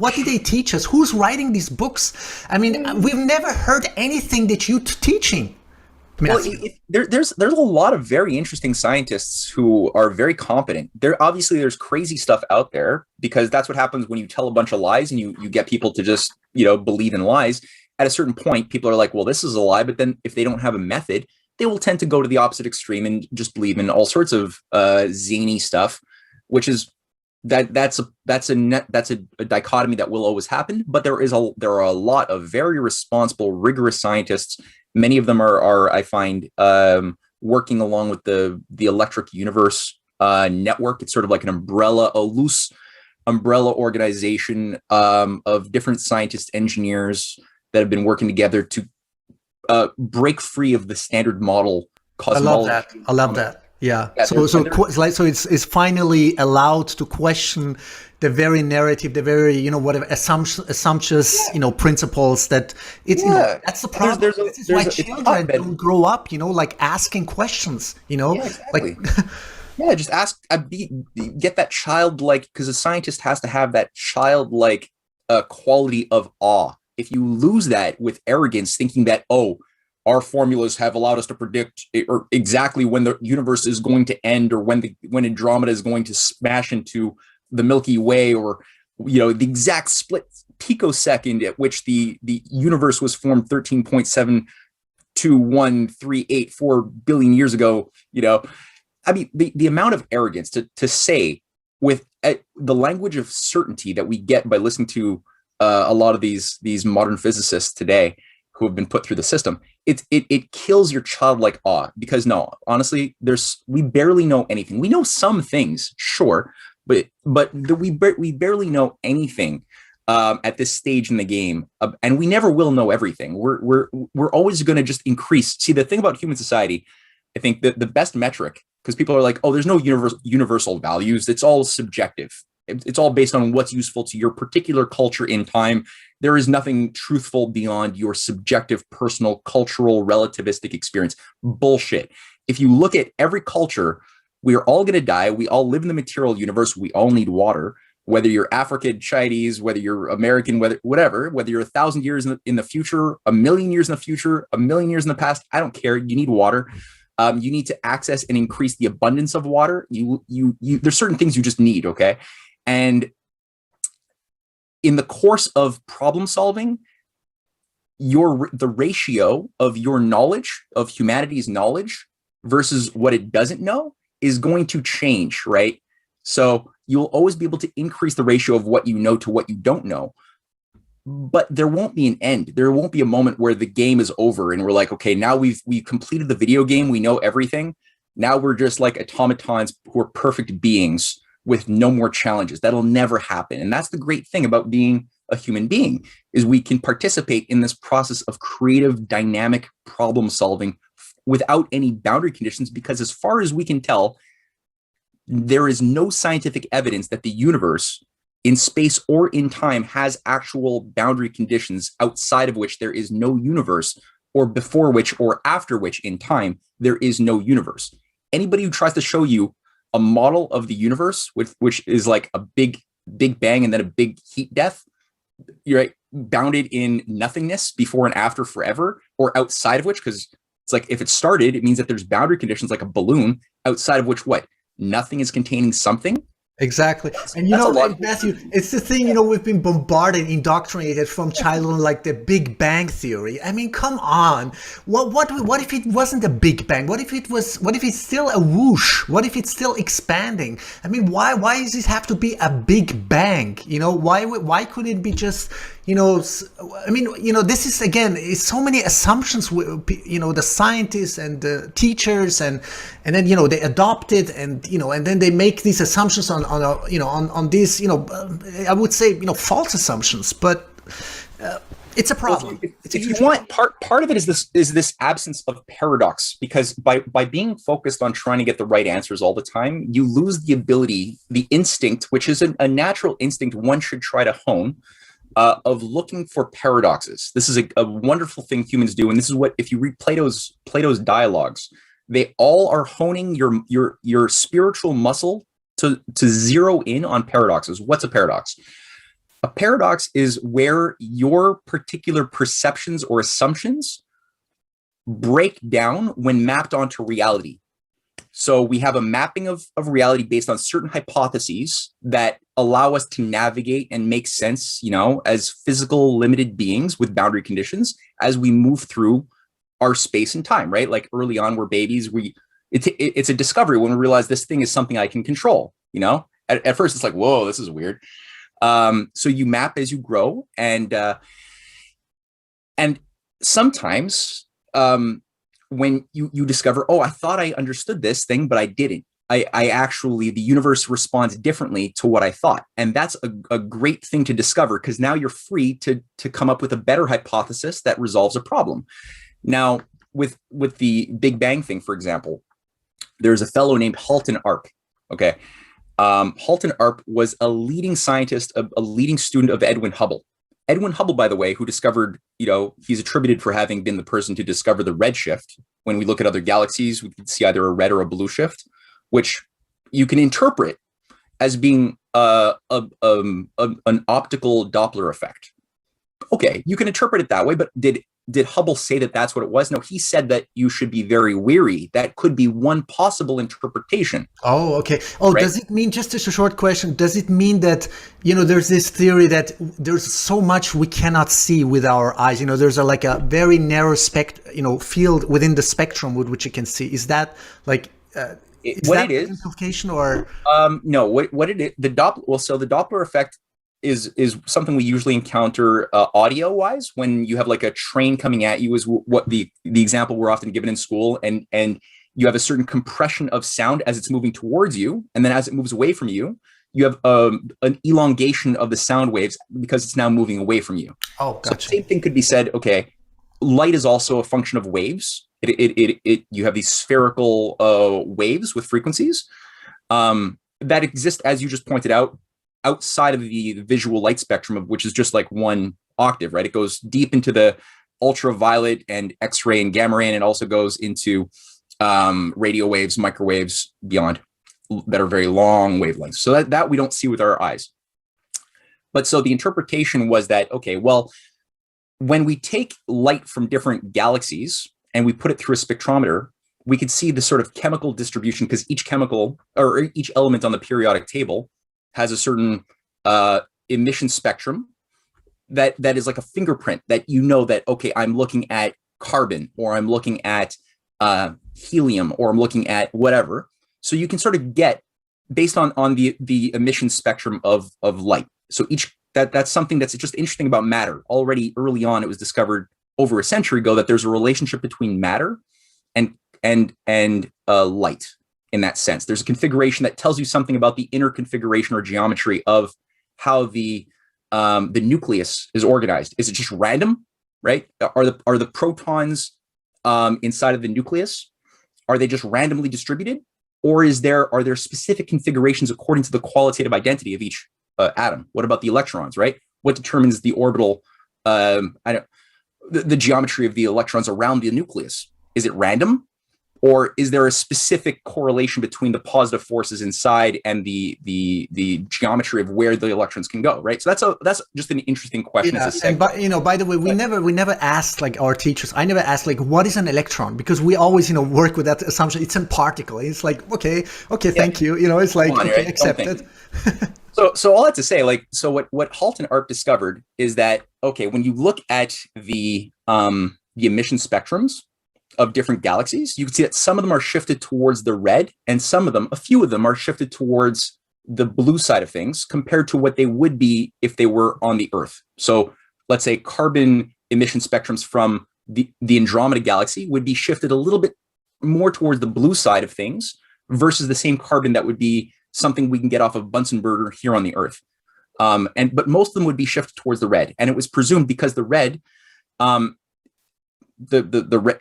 what did they teach us? Who's writing these books? I mean, we've never heard anything that you're teaching. Well, there's a lot of very interesting scientists who are very competent. There's crazy stuff out there, because that's what happens when you tell a bunch of lies and you get people to just, believe in lies. At a certain point, people are like, well, this is a lie. But then if they don't have a method, they will tend to go to the opposite extreme and just believe in all sorts of zany stuff, which is that's a dichotomy that will always happen. But there are a lot of very responsible, rigorous scientists. Many of them are I find, working along with the Electric Universe network. It's sort of like a loose umbrella organization of different scientists, engineers that have been working together to break free of the standard model cosmology. I love that. Yeah. So it's finally allowed to question the very narrative, the very, whatever assumptions, principles that that's the problem. This is why children don't grow up, like asking questions, Yeah, exactly. Just ask, get that childlike, because a scientist has to have that childlike quality of awe. If you lose that with arrogance, thinking that, our formulas have allowed us to predict or exactly when the universe is going to end, or when Andromeda is going to smash into the Milky Way, or the exact split picosecond at which the universe was formed 13.72138.4 billion years ago. I mean, the amount of arrogance to say with the language of certainty that we get by listening to a lot of these modern physicists today who have been put through the system, it kills your childlike awe. Because no, honestly, we barely know anything. We know some things, sure, but we barely know anything at this stage in the game, and we never will know everything. We're always going to just increase. See, the thing about human society, I think that the best metric, because people are like, there's no universal values. It's all subjective. It's all based on what's useful to your particular culture in time. There is nothing truthful beyond your subjective, personal, cultural, relativistic experience. Bullshit. If you look at every culture, we are all going to die. We all live in the material universe. We all need water. Whether you're African, Chinese, whether you're American, whether you're 1,000 years in the future, 1,000,000 years in the future, 1,000,000 years in the past, I don't care. You need water. You need to access and increase the abundance of water. There's certain things you just need. Okay. And in the course of problem solving, the ratio of your knowledge, of humanity's knowledge versus what it doesn't know, is going to change, right? So You'll always be able to increase the ratio of what you know to what you don't know. But there won't be an end. There won't be a moment where the game is over and we're like, okay, now we've completed the video game. We know everything. Now we're just like automatons who are perfect beings with no more challenges. That'll never happen. And that's the great thing about being a human being, is we can participate in this process of creative, dynamic problem solving without any boundary conditions, because as far as we can tell, there is no scientific evidence that the universe in space or in time has actual boundary conditions outside of which there is no universe, or before which or after which in time there is no universe. Anybody who tries to show you a model of the universe, which is like a big bang and then a big heat death, you're right, bounded in nothingness before and after forever, or outside of which, because it's like if it started, it means that there's boundary conditions like a balloon, outside of which what? Nothing is containing something. Exactly. And Matthew, it's the thing, we've been bombarded, indoctrinated from childhood, like the Big Bang Theory. I mean, come on. What if it wasn't a Big Bang? What if it's still a whoosh? What if it's still expanding? I mean, why does it have to be a Big Bang? Why couldn't it be just, this is, again, it's so many assumptions, the scientists and the teachers and then, they adopt it and then they make these assumptions on these, I would say, false assumptions, but it's a problem. If you want, part of it is this absence of paradox, because by being focused on trying to get the right answers all the time, you lose the ability, the instinct, which is a natural instinct one should try to hone, of looking for paradoxes. This is a wonderful thing humans do, and this is what, if you read Plato's dialogues, they all are honing your spiritual muscle to zero in on paradoxes. What's a paradox? A paradox is where your particular perceptions or assumptions break down when mapped onto reality. So we have a mapping of reality based on certain hypotheses that allow us to navigate and make sense, as physical limited beings with boundary conditions as we move through our space and time, right? Like early on, we're babies. It's a discovery when we realize this thing is something I can control. At first it's like, whoa, this is weird. So you map as you grow, and sometimes when you discover, oh, I thought I understood this thing, but I didn't. I actually, the universe responds differently to what I thought. And that's a great thing to discover, because now you're free to come up with a better hypothesis that resolves a problem. Now, with the Big Bang thing, for example, there's a fellow named Halton Arp. Okay. Halton Arp was a leading scientist, a leading student of Edwin Hubble. Edwin Hubble, by the way, who discovered, he's attributed for having been the person to discover the redshift. When we look at other galaxies, we can see either a red or a blue shift, which you can interpret as being an optical Doppler effect. Okay, you can interpret it that way, but did Hubble say that that's what it was? No, he said that you should be very wary. That could be one possible interpretation. Oh, okay. Oh, right? Does it mean, just as a short question, does it mean that, there's this theory that there's so much we cannot see with our eyes? There's a very narrow field within the spectrum with which you can see. Is that like... what it is implication, or no, what it is, the Doppler effect is something we usually encounter audio wise when you have like a train coming at you, is what the example we're often given in school, and you have a certain compression of sound as it's moving towards you, and then as it moves away from you, you have an elongation of the sound waves because it's now moving away from you. Oh, gotcha. So the same thing could be said. Okay, light is also a function of waves. You have these spherical waves with frequencies that exist, as you just pointed out, outside of the visual light spectrum, of which is just like one octave, right? It goes deep into the ultraviolet and X-ray and gamma ray, and it also goes into radio waves, microwaves beyond, that are very long wavelengths. So that we don't see with our eyes. But so the interpretation was that, okay, well, when we take light from different galaxies and we put it through a spectrometer, we could see the sort of chemical distribution, because each chemical or each element on the periodic table has a certain emission spectrum that is like a fingerprint that that, okay, I'm looking at carbon, or I'm looking at helium, or I'm looking at whatever. So you can sort of get based on the emission spectrum of light. So that's something that's just interesting about matter. Already early on, it was discovered over a century ago that there's a relationship between matter and light. In that sense, there's a configuration that tells you something about the inner configuration or geometry of how the nucleus is organized. Is it just random, right? Are the protons inside of the nucleus, are they just randomly distributed, or are there specific configurations according to the qualitative identity of each atom? What about the electrons, right? What determines the orbital, the geometry of the electrons around the nucleus? Is it random? Or is there a specific correlation between the positive forces inside and the geometry of where the electrons can go, right? So that's just an interesting question. Yeah, and by the way, we never asked like our teachers. I never asked like what is an electron, because we always work with that assumption. It's a particle. It's like okay, thank you. It's like okay, accepted. So all that to say, what Halt and Arp discovered is that when you look at the emission spectrums of different galaxies, you can see that some of them are shifted towards the red, and a few of them are shifted towards the blue side of things compared to what they would be if they were on the Earth. So let's say carbon emission spectrums from the Andromeda galaxy would be shifted a little bit more towards the blue side of things versus the same carbon that would be something we can get off of Bunsen burner here on the Earth. But most of them would be shifted towards the red. And it was presumed because the red, the red,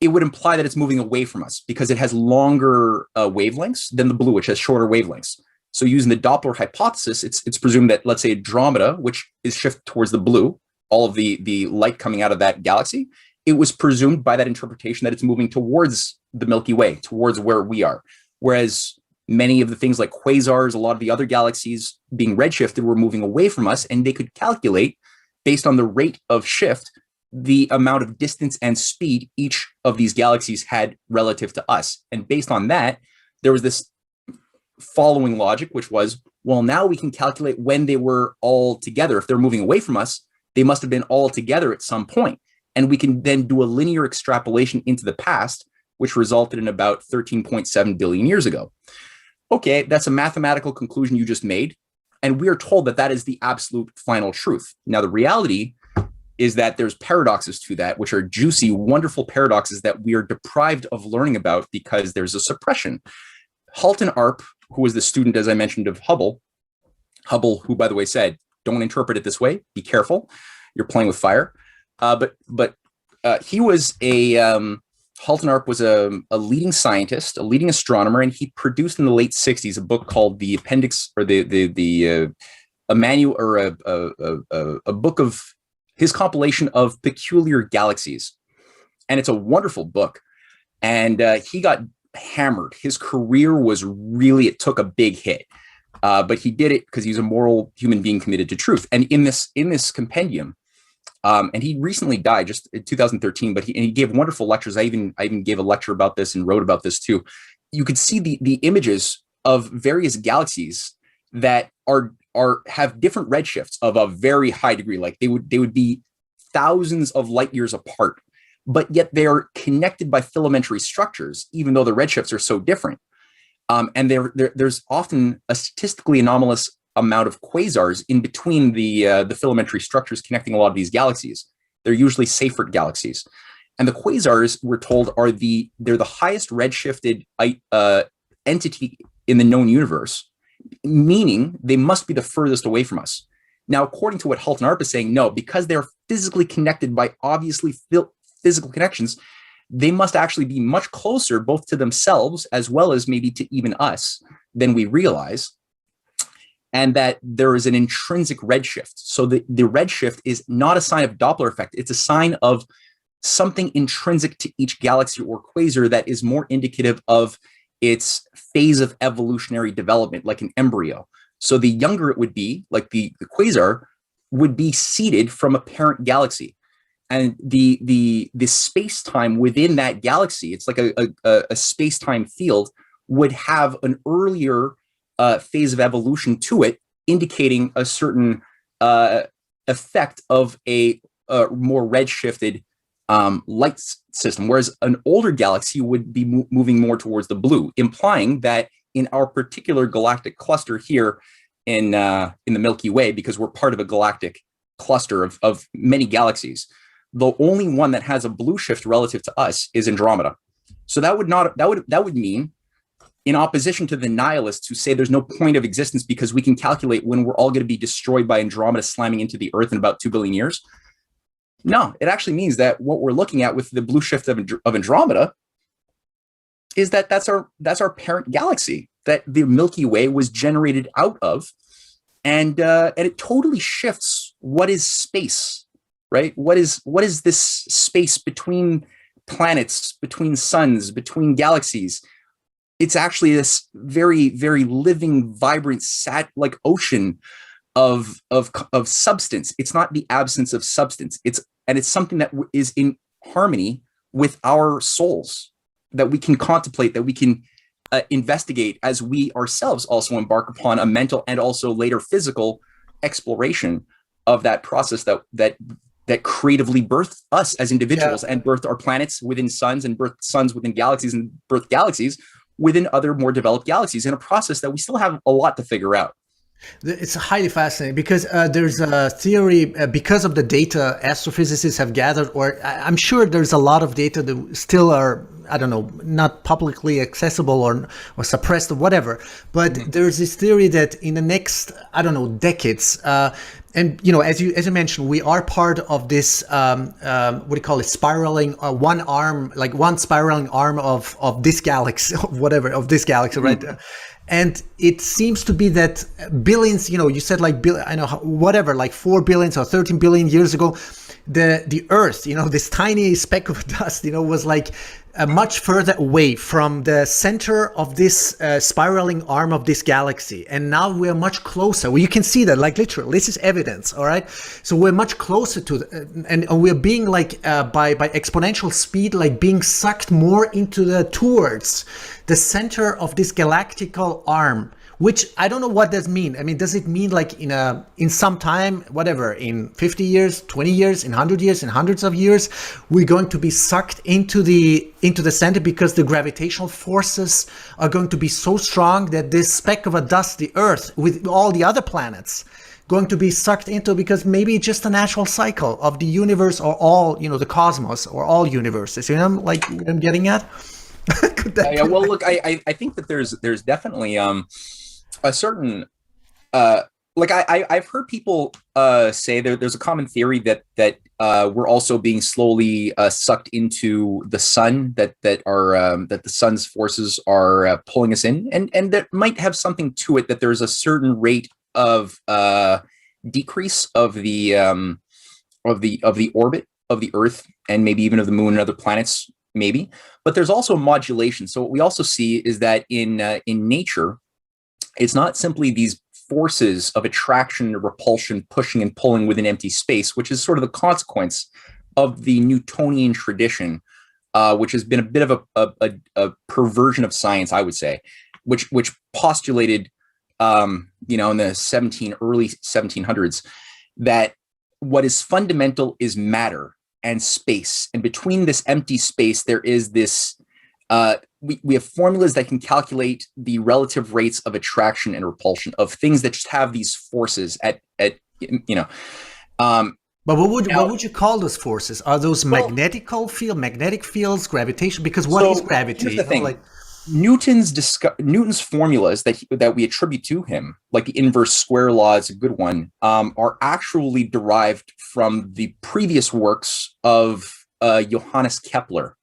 it would imply that it's moving away from us because it has longer wavelengths than the blue, which has shorter wavelengths. So using the Doppler hypothesis, it's presumed that, let's say, Andromeda, which is shifted towards the blue, all of the light coming out of that galaxy, it was presumed by that interpretation that it's moving towards the Milky Way, towards where we are. Whereas many of the things like quasars, a lot of the other galaxies being redshifted were moving away from us, and they could calculate, based on the rate of shift, the amount of distance and speed each of these galaxies had relative to us. And based on that, there was this following logic, which was, well, now we can calculate when they were all together. If they're moving away from us, they must have been all together at some point. And we can then do a linear extrapolation into the past, which resulted in about 13.7 billion years ago. Okay, that's a mathematical conclusion you just made. And we are told that that is the absolute final truth. Now, the reality is that there's paradoxes to that, which are juicy, wonderful paradoxes that we are deprived of learning about because there's a suppression. Halt and Arp, who was the student, as I mentioned, of Hubble, who, by the way, said, don't interpret it this way, be careful, you're playing with fire. But he was Halt and Arp was a leading scientist, a leading astronomer, and he produced in the late 60s a book called The Appendix, or a manual, or a book of his compilation of peculiar galaxies. And it's a wonderful book. And he got hammered. His career was really, it took a big hit. But he did it because he's a moral human being committed to truth. And in this compendium, and he recently died just in 2013, but he gave wonderful lectures. I even gave a lecture about this and wrote about this too. You could see the images of various galaxies that have different redshifts of a very high degree. Like they would be thousands of light years apart, but yet they are connected by filamentary structures, even though the redshifts are so different. And there's often a statistically anomalous amount of quasars in between the filamentary structures connecting a lot of these galaxies. They're usually Seyfert galaxies. And the quasars, we're told, they're the highest redshifted entity in the known universe, meaning they must be the furthest away from us. Now, according to what Halt and Arp is saying, no, because they're physically connected by obviously physical connections, they must actually be much closer both to themselves as well as maybe to even us than we realize. And that there is an intrinsic redshift. So the redshift is not a sign of Doppler effect. It's a sign of something intrinsic to each galaxy or quasar that is more indicative of its phase of evolutionary development, like an embryo. So the younger it would be, like the quasar, would be seeded from a parent galaxy. And the space-time within that galaxy, it's like a space-time field, would have an earlier phase of evolution to it, indicating a certain effect of a more redshifted light system, whereas an older galaxy would be moving more towards the blue, implying that in our particular galactic cluster here in the Milky Way, because we're part of a galactic cluster of many galaxies, the only one that has a blue shift relative to us is Andromeda. So that would mean, in opposition to the nihilists who say there's no point of existence because we can calculate when we're all going to be destroyed by Andromeda slamming into the Earth in about 2 billion years. No, it actually means that what we're looking at with the blue shift of Andromeda is that's our parent galaxy that the Milky Way was generated out of, and it totally shifts what is space, right? What is this space between planets, between suns, between galaxies? It's actually this very, very living, vibrant, like ocean of substance. It's not the absence of substance. It's something that is in harmony with our souls, that we can contemplate, that we can investigate as we ourselves also embark upon a mental and also later physical exploration of that process that creatively birthed us as individuals, and birthed our planets within suns, and birthed suns within galaxies, and birthed galaxies within other more developed galaxies, in a process that we still have a lot to figure out. It's highly fascinating because there's a theory, because of the data astrophysicists have gathered, or I'm sure there's a lot of data that still are, I don't know, not publicly accessible or suppressed or whatever. But there's this theory that in the next, I don't know, decades, and as you mentioned, we are part of this what do you call it, spiraling one spiraling arm of this galaxy, of this galaxy, right? And it seems to be that billions, you said like like 4 billion or 13 billion years ago, the Earth, this tiny speck of dust, was like much further away from the center of this spiraling arm of this galaxy. And now we're much closer. Well, you can see that, like literally, this is evidence, all right? So we're much closer to, and we're being like, by exponential speed, like being sucked more towards the center of this galactical arm, which I don't know what does mean. I mean, does it mean like in some time, whatever, in 50 years, 20 years, in 100 years, in hundreds of years, we're going to be sucked into the center because the gravitational forces are going to be so strong that this speck of a dust, the Earth, with all the other planets, going to be sucked into, because maybe it's just a natural cycle of the universe, or all, the cosmos, or all universes. Like I'm getting at? Yeah, well, look, I think that there's definitely a certain like I've heard people say there's a common theory that we're also being slowly sucked into the sun, that the sun's forces are pulling us in, and that might have something to it, that there's a certain rate of decrease of the orbit of the Earth, and maybe even of the moon and other planets, maybe. But there's also modulation. So what we also see is that in nature, it's not simply these forces of attraction and repulsion pushing and pulling within empty space, which is sort of the consequence of the Newtonian tradition, which has been a bit of a perversion of science, I would say, which postulated, in the early 1700s, that what is fundamental is matter and space, and between this empty space there is this. We have formulas that can calculate the relative rates of attraction and repulsion of things that just have these forces at. But what would you call those forces? Are those magnetic fields, gravitation? Because what is gravity? Here's the thing. Newton's formulas that we attribute to him, like the inverse square law is a good one, are actually derived from the previous works of Johannes Kepler.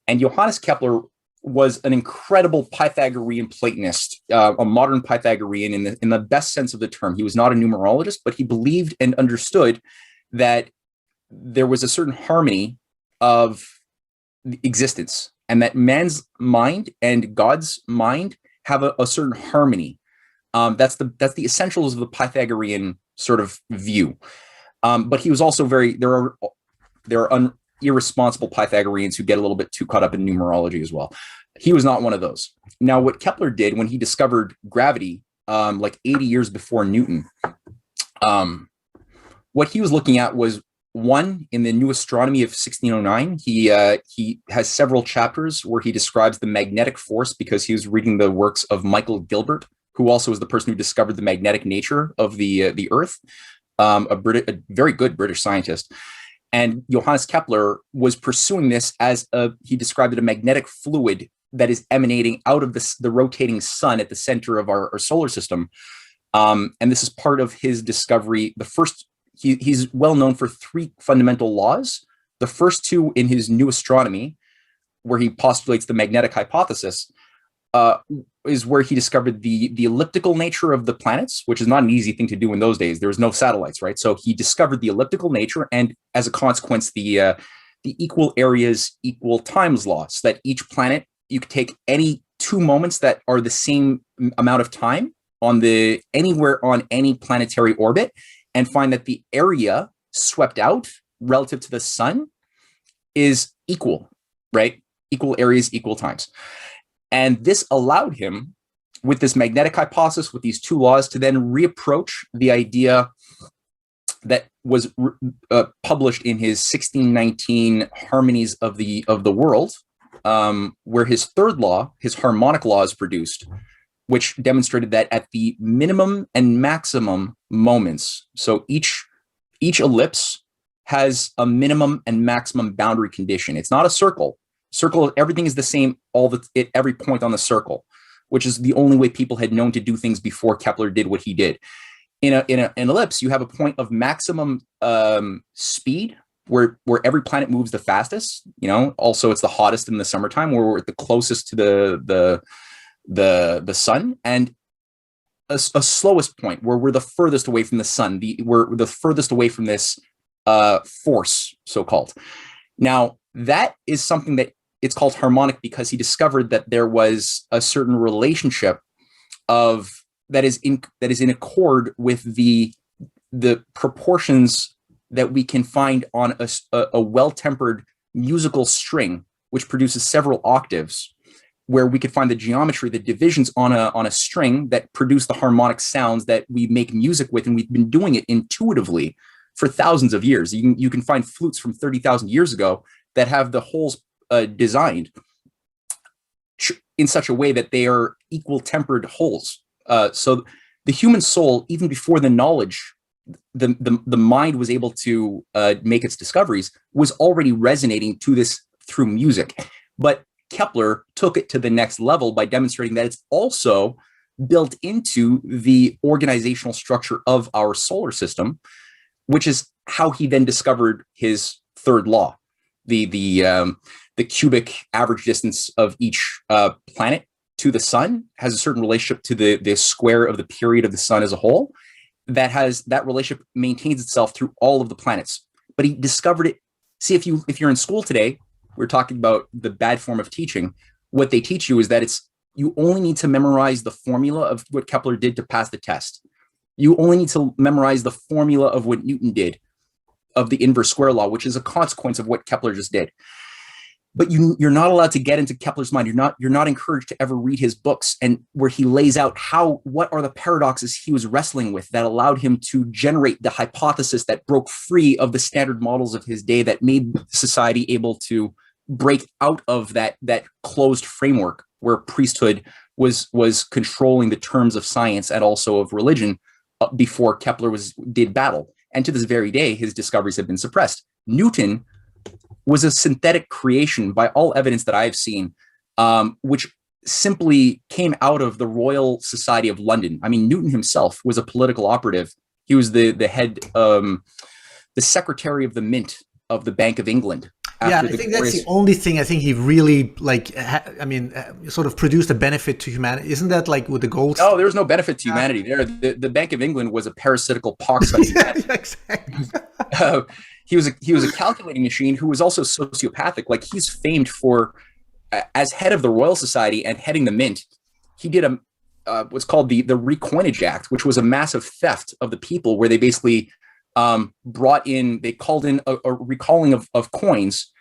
And Johannes Kepler was an incredible Pythagorean Platonist, a modern Pythagorean in the best sense of the term. He was not a numerologist, but he believed and understood that there was a certain harmony of existence, and that man's mind and God's mind have a certain harmony. That's the essentials of the Pythagorean sort of view. But he was also there are irresponsible Pythagoreans who get a little bit too caught up in numerology as well. He was not one of those. Now, what Kepler did when he discovered gravity, like 80 years before Newton, what he was looking at was one, in the New Astronomy of 1609, he has several chapters where he describes the magnetic force, because he was reading the works of Michael Gilbert, who also was the person who discovered the magnetic nature of the Earth, a very good British scientist. And Johannes Kepler was pursuing this as he described it, a magnetic fluid that is emanating out of the rotating sun at the center of our solar system. And this is part of his discovery. The first, he's well known for three fundamental laws. The first two in his New Astronomy, where he postulates the magnetic hypothesis, is where he discovered the elliptical nature of the planets, which is not an easy thing to do in those days. There was no satellites, right? So he discovered the elliptical nature, and as a consequence, the equal areas, equal times law, so that each planet, you could take any two moments that are the same amount of time anywhere on any planetary orbit, and find that the area swept out relative to the sun is equal, right? Equal areas, equal times. And this allowed him, with this magnetic hypothesis, with these two laws, to then reapproach the idea that was published in his 1619 Harmonies of the World, where his third law, his harmonic law, is produced, which demonstrated that at the minimum and maximum moments, so each ellipse has a minimum and maximum boundary condition. It's not a circle. Everything is the same at every point on the circle, which is the only way people had known to do things before Kepler did what he did. In an ellipse, you have a point of maximum speed where every planet moves the fastest. Also it's the hottest in the summertime, where we're at the closest to the sun, and a slowest point where we're the furthest away from the sun. We're the furthest away from this force, so-called. Now, that is something that it's called harmonic, because he discovered that there was a certain relationship that is in accord with the proportions that we can find on a well-tempered musical string, which produces several octaves, where we could find the geometry, the divisions on a string that produce the harmonic sounds that we make music with, and we've been doing it intuitively for thousands of years. You can find flutes from 30,000 years ago that have the holes designed in such a way that they are equal tempered holes. So the human soul, even before the knowledge, the mind was able to make its discoveries, was already resonating to this through music. But Kepler took it to the next level by demonstrating that it's also built into the organizational structure of our solar system, which is how he then discovered his third law. The cubic average distance of each planet to the sun has a certain relationship to the square of the period of the sun as a whole. That relationship maintains itself through all of the planets. But he discovered it. See, if you're in school today, we're talking about the bad form of teaching. What they teach you is that you only need to memorize the formula of what Kepler did to pass the test. You only need to memorize the formula of what Newton did, of the inverse square law, which is a consequence of what Kepler just did. But you're not allowed to get into Kepler's mind. You're not encouraged to ever read his books, and where he lays out what are the paradoxes he was wrestling with that allowed him to generate the hypothesis that broke free of the standard models of his day, that made society able to break out of that closed framework where priesthood was controlling the terms of science and also of religion before Kepler did battle. And to this very day, his discoveries have been suppressed. Newton was a synthetic creation, by all evidence that I've seen, which simply came out of the Royal Society of London. I mean, Newton himself was a political operative. He was the head, the secretary of the Mint of the Bank of England. Yeah, I think that's the only thing I think he really sort of produced a benefit to humanity. Isn't that like with the gold? No, there was no benefit to humanity there. The Bank of England was a parasitical pox. Yeah, exactly. He was a calculating machine who was also sociopathic. Like, he's famed for, as head of the Royal Society and heading the Mint, he did what's called the Recoinage Act, which was a massive theft of the people, where they basically they called in a recalling of coins,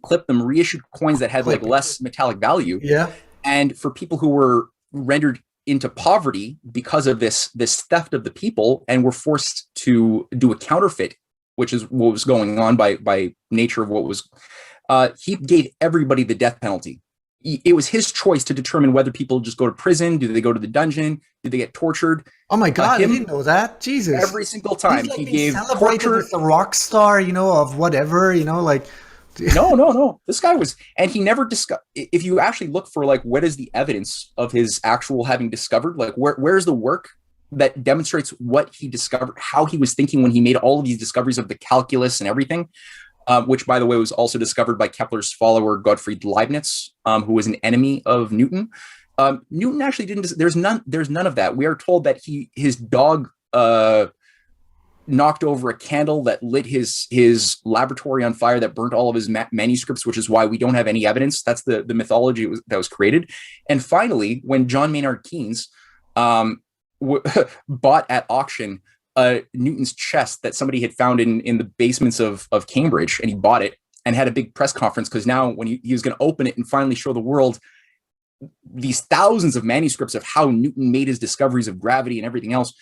clipped them, reissued coins that had like less metallic value. Yeah. And for people who were rendered into poverty because of this theft of the people and were forced to do a counterfeit which is what was going on by nature of what was, he gave everybody the death penalty. It was his choice to determine whether people just go to prison, do they go to the dungeon, do they get tortured. Oh my God, I didn't know that. Jesus. Every single time He's like he being gave celebrated torture. as the rock star, of whatever, like. No. This guy was, and he never discussed. If you actually look for like, what is the evidence of his actual having discovered? Like, where's the work that demonstrates what he discovered, how he was thinking when he made all of these discoveries of the calculus and everything, which, by the way, was also discovered by Kepler's follower Gottfried Leibniz, who was an enemy of Newton. Newton actually didn't. There's none of that. We are told that his dog knocked over a candle that lit his laboratory on fire, that burnt all of his manuscripts, which is why we don't have any evidence. That's the mythology that was created. And finally, when John Maynard Keynes bought at auction Newton's chest that somebody had found in the basements of Cambridge, and he bought it and had a big press conference, because now when he was going to open it and finally show the world these thousands of manuscripts of how Newton made his discoveries of gravity and everything else,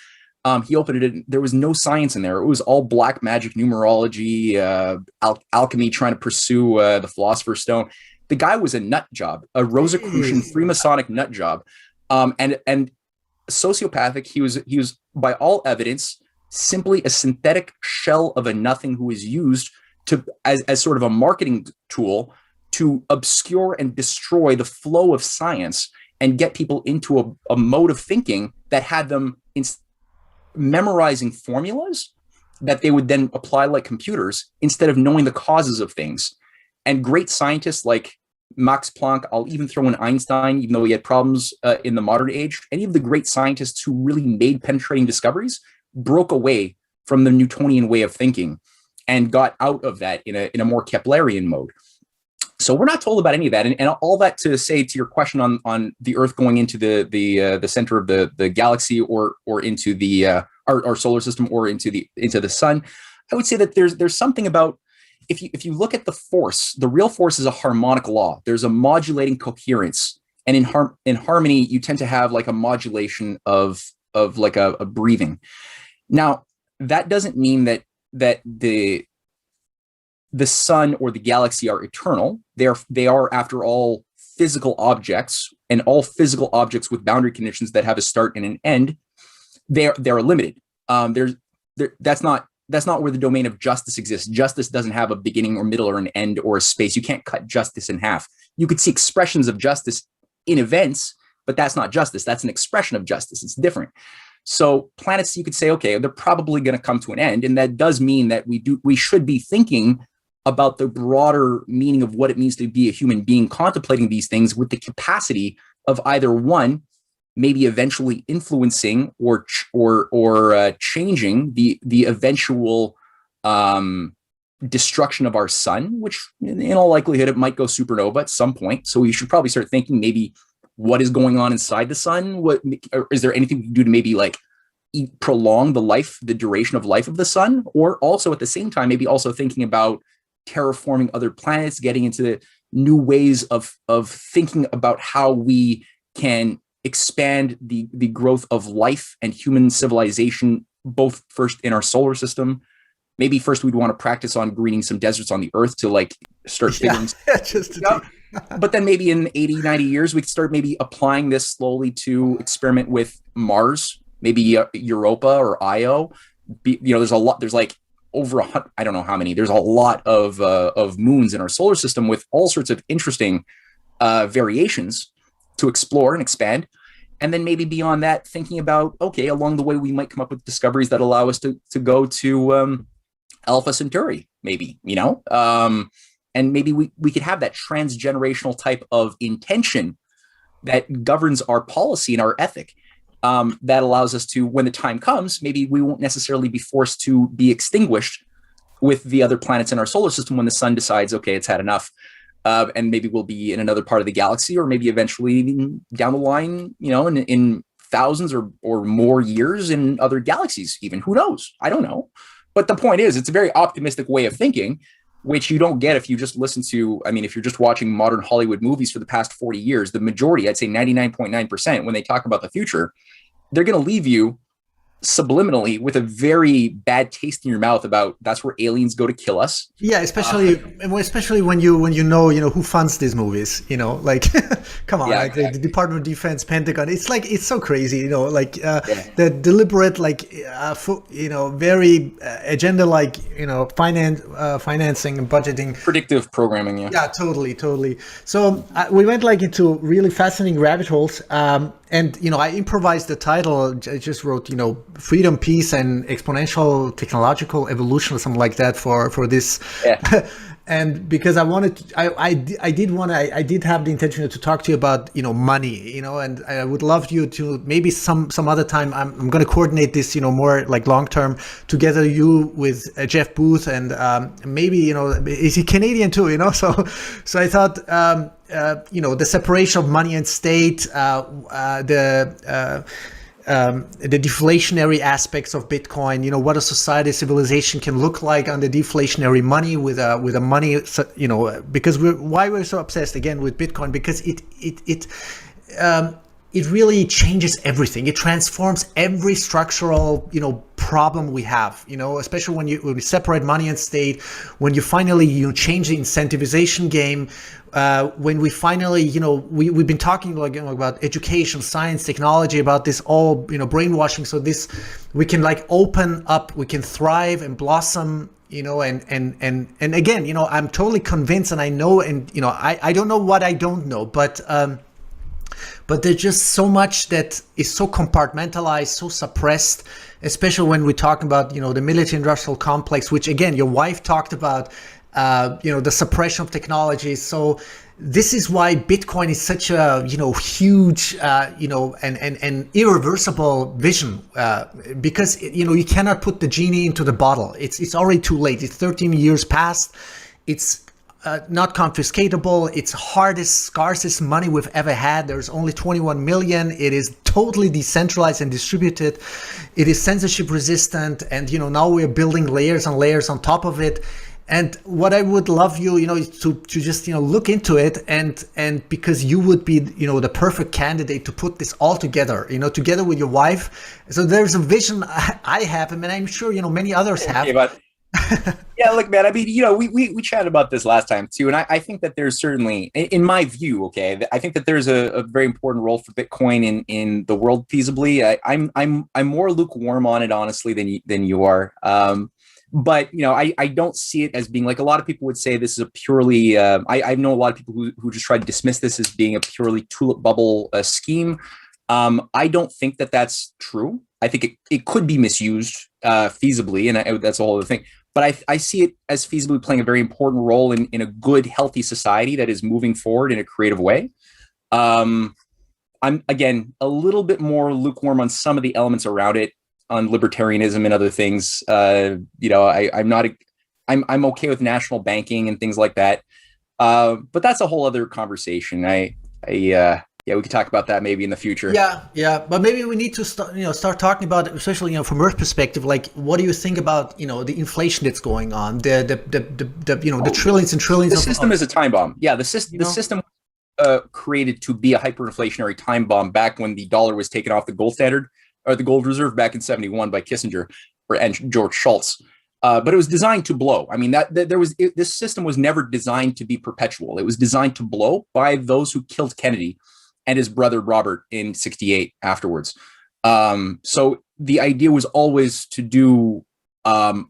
he opened it and there was no science in there. It was all black magic, numerology, alchemy, trying to pursue the philosopher's stone. The guy was a nut job, a Rosicrucian Freemasonic nut job, and sociopathic. He was by all evidence simply a synthetic shell of a nothing who was used to as sort of a marketing tool to obscure and destroy the flow of science and get people into a mode of thinking that had them memorizing formulas that they would then apply like computers instead of knowing the causes of things. And great scientists like Max Planck, I'll even throw in Einstein, even though he had problems in the modern age, any of the great scientists who really made penetrating discoveries broke away from the Newtonian way of thinking and got out of that in a more Keplerian mode. So we're not told about any of that, and all that to say to your question on the Earth going into the center of the galaxy or into the our solar system or into the sun. I would say that there's something about, if you look at the force, the real force is a harmonic law. There's a modulating coherence, and in harmony you tend to have like a modulation of like a breathing. Now that doesn't mean that the sun or the galaxy are eternal. They are, after all, physical objects, and all physical objects with boundary conditions that have a start and an end, they're limited. That's not where the domain of justice exists. Justice doesn't have a beginning or middle or an end or a space. You can't cut justice in half. You could see expressions of justice in events, but that's not justice. That's an expression of justice. It's different. So planets, you could say, okay, they're probably going to come to an end, and that does mean that we should be thinking about the broader meaning of what it means to be a human being, contemplating these things with the capacity of either one, maybe eventually influencing or changing the eventual destruction of our sun, which in all likelihood it might go supernova at some point. So we should probably start thinking maybe what is going on inside the sun. Or is there anything we can do to maybe like prolong the duration of life of the sun? Or also at the same time, maybe also thinking about terraforming other planets, getting into new ways of thinking about how we can expand the growth of life and human civilization, both first in our solar system. Maybe first we'd want to practice on greening some deserts on the Earth to like start figuring out. But then maybe in 80, 90 years, we could start maybe applying this slowly to experiment with Mars, maybe Europa or Io. There's like over 100, I don't know how many. There's a lot of moons in our solar system with all sorts of interesting variations to explore and expand. And then maybe beyond that, thinking about, okay, along the way, we might come up with discoveries that allow us to go to Alpha Centauri, maybe, and maybe we could have that transgenerational type of intention that governs our policy and our ethic. That allows us to, when the time comes, maybe we won't necessarily be forced to be extinguished with the other planets in our solar system when the sun decides, okay, it's had enough. And maybe we'll be in another part of the galaxy, or maybe eventually down the line, in thousands or more years in other galaxies even. Who knows? I don't know. But the point is, it's a very optimistic way of thinking, which you don't get if you just listen to, if you're just watching modern Hollywood movies for the past 40 years, the majority, I'd say 99.9%, when they talk about the future, they're going to leave you subliminally with a very bad taste in your mouth about that's where aliens go to kill us. Yeah, especially when you know who funds these movies. Like, come on, Yeah, like the exactly. Department of Defense, Pentagon. It's like it's so crazy. Like the deliberate, like very agenda, like financing and budgeting. Predictive programming, yeah. Yeah, totally. So we went like into really fascinating rabbit holes. And I improvised the title. I just wrote, freedom, peace, and exponential technological evolution, or something like that for this. Yeah. And because I wanted to, I did have the intention to talk to you about money, and I would love you to maybe some other time. I'm going to coordinate this more like long term together, you with Jeff Booth, and maybe is he Canadian too, so I thought the separation of money and state, the deflationary aspects of Bitcoin, what a society, civilization can look like under deflationary money with a money, because why we're so obsessed again with Bitcoin, because it really changes everything. It transforms every structural, problem we have, especially when we separate money and state, when you finally, change the incentivization game, when we finally, we've been talking like, about education, science, technology, about this all, brainwashing. So we can like open up, we can thrive and blossom, and again, I'm totally convinced, and I know, and, I don't know what I don't know, but there's just so much that is so compartmentalized, so suppressed, especially when we talk about, the military-industrial complex, which again, your wife talked about, the suppression of technology. So this is why Bitcoin is such a, huge, and irreversible vision, because, you cannot put the genie into the bottle. It's already too late. It's 13 years past. It's not confiscatable. It's hardest, scarcest money we've ever had. There's only 21 million. It is totally decentralized and distributed. It is censorship resistant. And, now we're building layers and layers on top of it. And what I would love you, is to just, look into it, and because you would be, the perfect candidate to put this all together, together with your wife. So there's a vision I have, and I'm sure, many others have. Okay, but yeah, look, man, I mean, we chatted about this last time too. And I think that there's certainly, in my view, okay, I think that there's a very important role for Bitcoin in the world feasibly. I'm more lukewarm on it, honestly, than you are. But, I don't see it as being like a lot of people would say this is a purely, I know a lot of people who just try to dismiss this as being a purely tulip bubble scheme. I don't think that that's true. I think it could be misused feasibly, and that's a whole other thing. But I see it as feasibly playing a very important role in a good, healthy society that is moving forward in a creative way. I'm, again, a little bit more lukewarm on some of the elements around it, on libertarianism and other things. I'm okay with national banking and things like that. But that's a whole other conversation. Yeah, we could talk about that maybe in the future. Yeah, but maybe we need to start talking about, especially from Earth perspective, like what do you think about the inflation that's going on, the trillions and trillions. The system is a time bomb. Yeah, the system created to be a hyperinflationary time bomb back when the dollar was taken off the gold standard or the gold reserve back in '71 by Kissinger and George Shultz. But it was designed to blow. I mean, this system was never designed to be perpetual. It was designed to blow by those who killed Kennedy and his brother Robert in '68 afterwards. So the idea was always to do a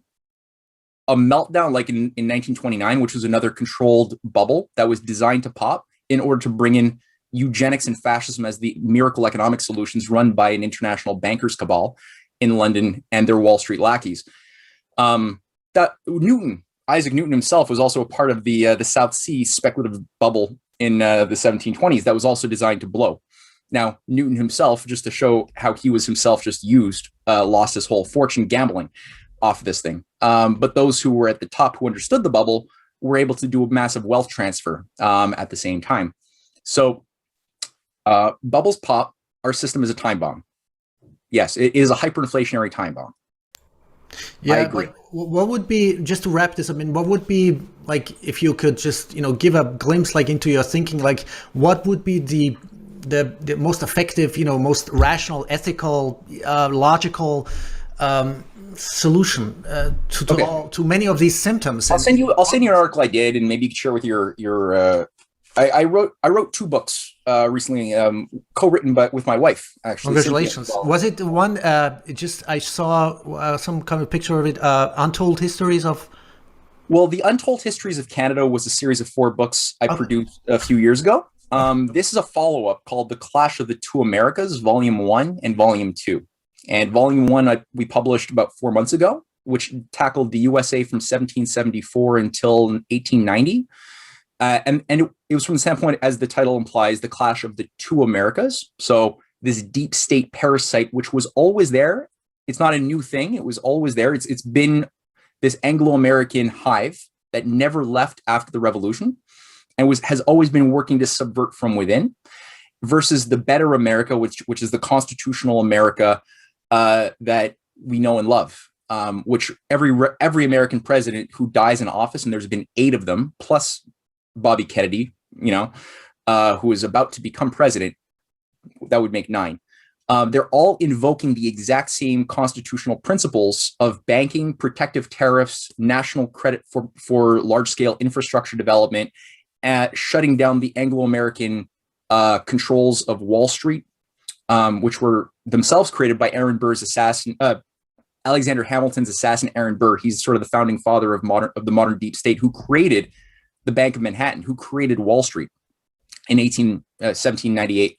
meltdown like in 1929, which was another controlled bubble that was designed to pop in order to bring in eugenics and fascism as the miracle economic solutions run by an international bankers cabal in London and their Wall Street lackeys. That Isaac Newton himself was also a part of the South Sea speculative bubble in the 1720s that was also designed to blow. Now, Newton himself, just to show how he was himself just used, lost his whole fortune gambling off of this thing. But those who were at the top who understood the bubble were able to do a massive wealth transfer at the same time. So bubbles pop, our system is a time bomb. Yes, it is a hyperinflationary time bomb. Yeah, I agree. like, what would be, just to wrap this, I mean, what would be, like, if you could just, give a glimpse, like, into your thinking, like, what would be the the most effective, most rational, ethical, logical solution to many of these symptoms. I'll send you an article I did, and maybe you can share with your. I wrote 2 books recently, co-written with my wife. Actually, congratulations. Was it the one? I saw some kind of picture of it. Untold Histories of. Well, the Untold Histories of Canada was a series of 4 books I produced a few years ago. This is a follow-up called The Clash of the Two Americas, Volume 1 and Volume 2. And Volume 1 we published about 4 months ago, which tackled the USA from 1774 until 1890. And it was from the standpoint, as the title implies, the clash of the two Americas. So this deep state parasite, which was always there. It's not a new thing. It was always there. It's been this Anglo-American hive that never left after the revolution and has always been working to subvert from within, versus the better America, which is the constitutional America that we know and love, which every American president who dies in office, and there's been 8 of them, plus Bobby Kennedy, who is about to become president, that would make 9. They're all invoking the exact same constitutional principles of banking, protective tariffs, national credit for large-scale infrastructure development, shutting down the Anglo-American controls of Wall Street, which were themselves created by Aaron Burr's assassin, Alexander Hamilton's assassin, Aaron Burr. He's sort of the founding father of the modern deep state, who created the Bank of Manhattan, who created Wall Street in 1798.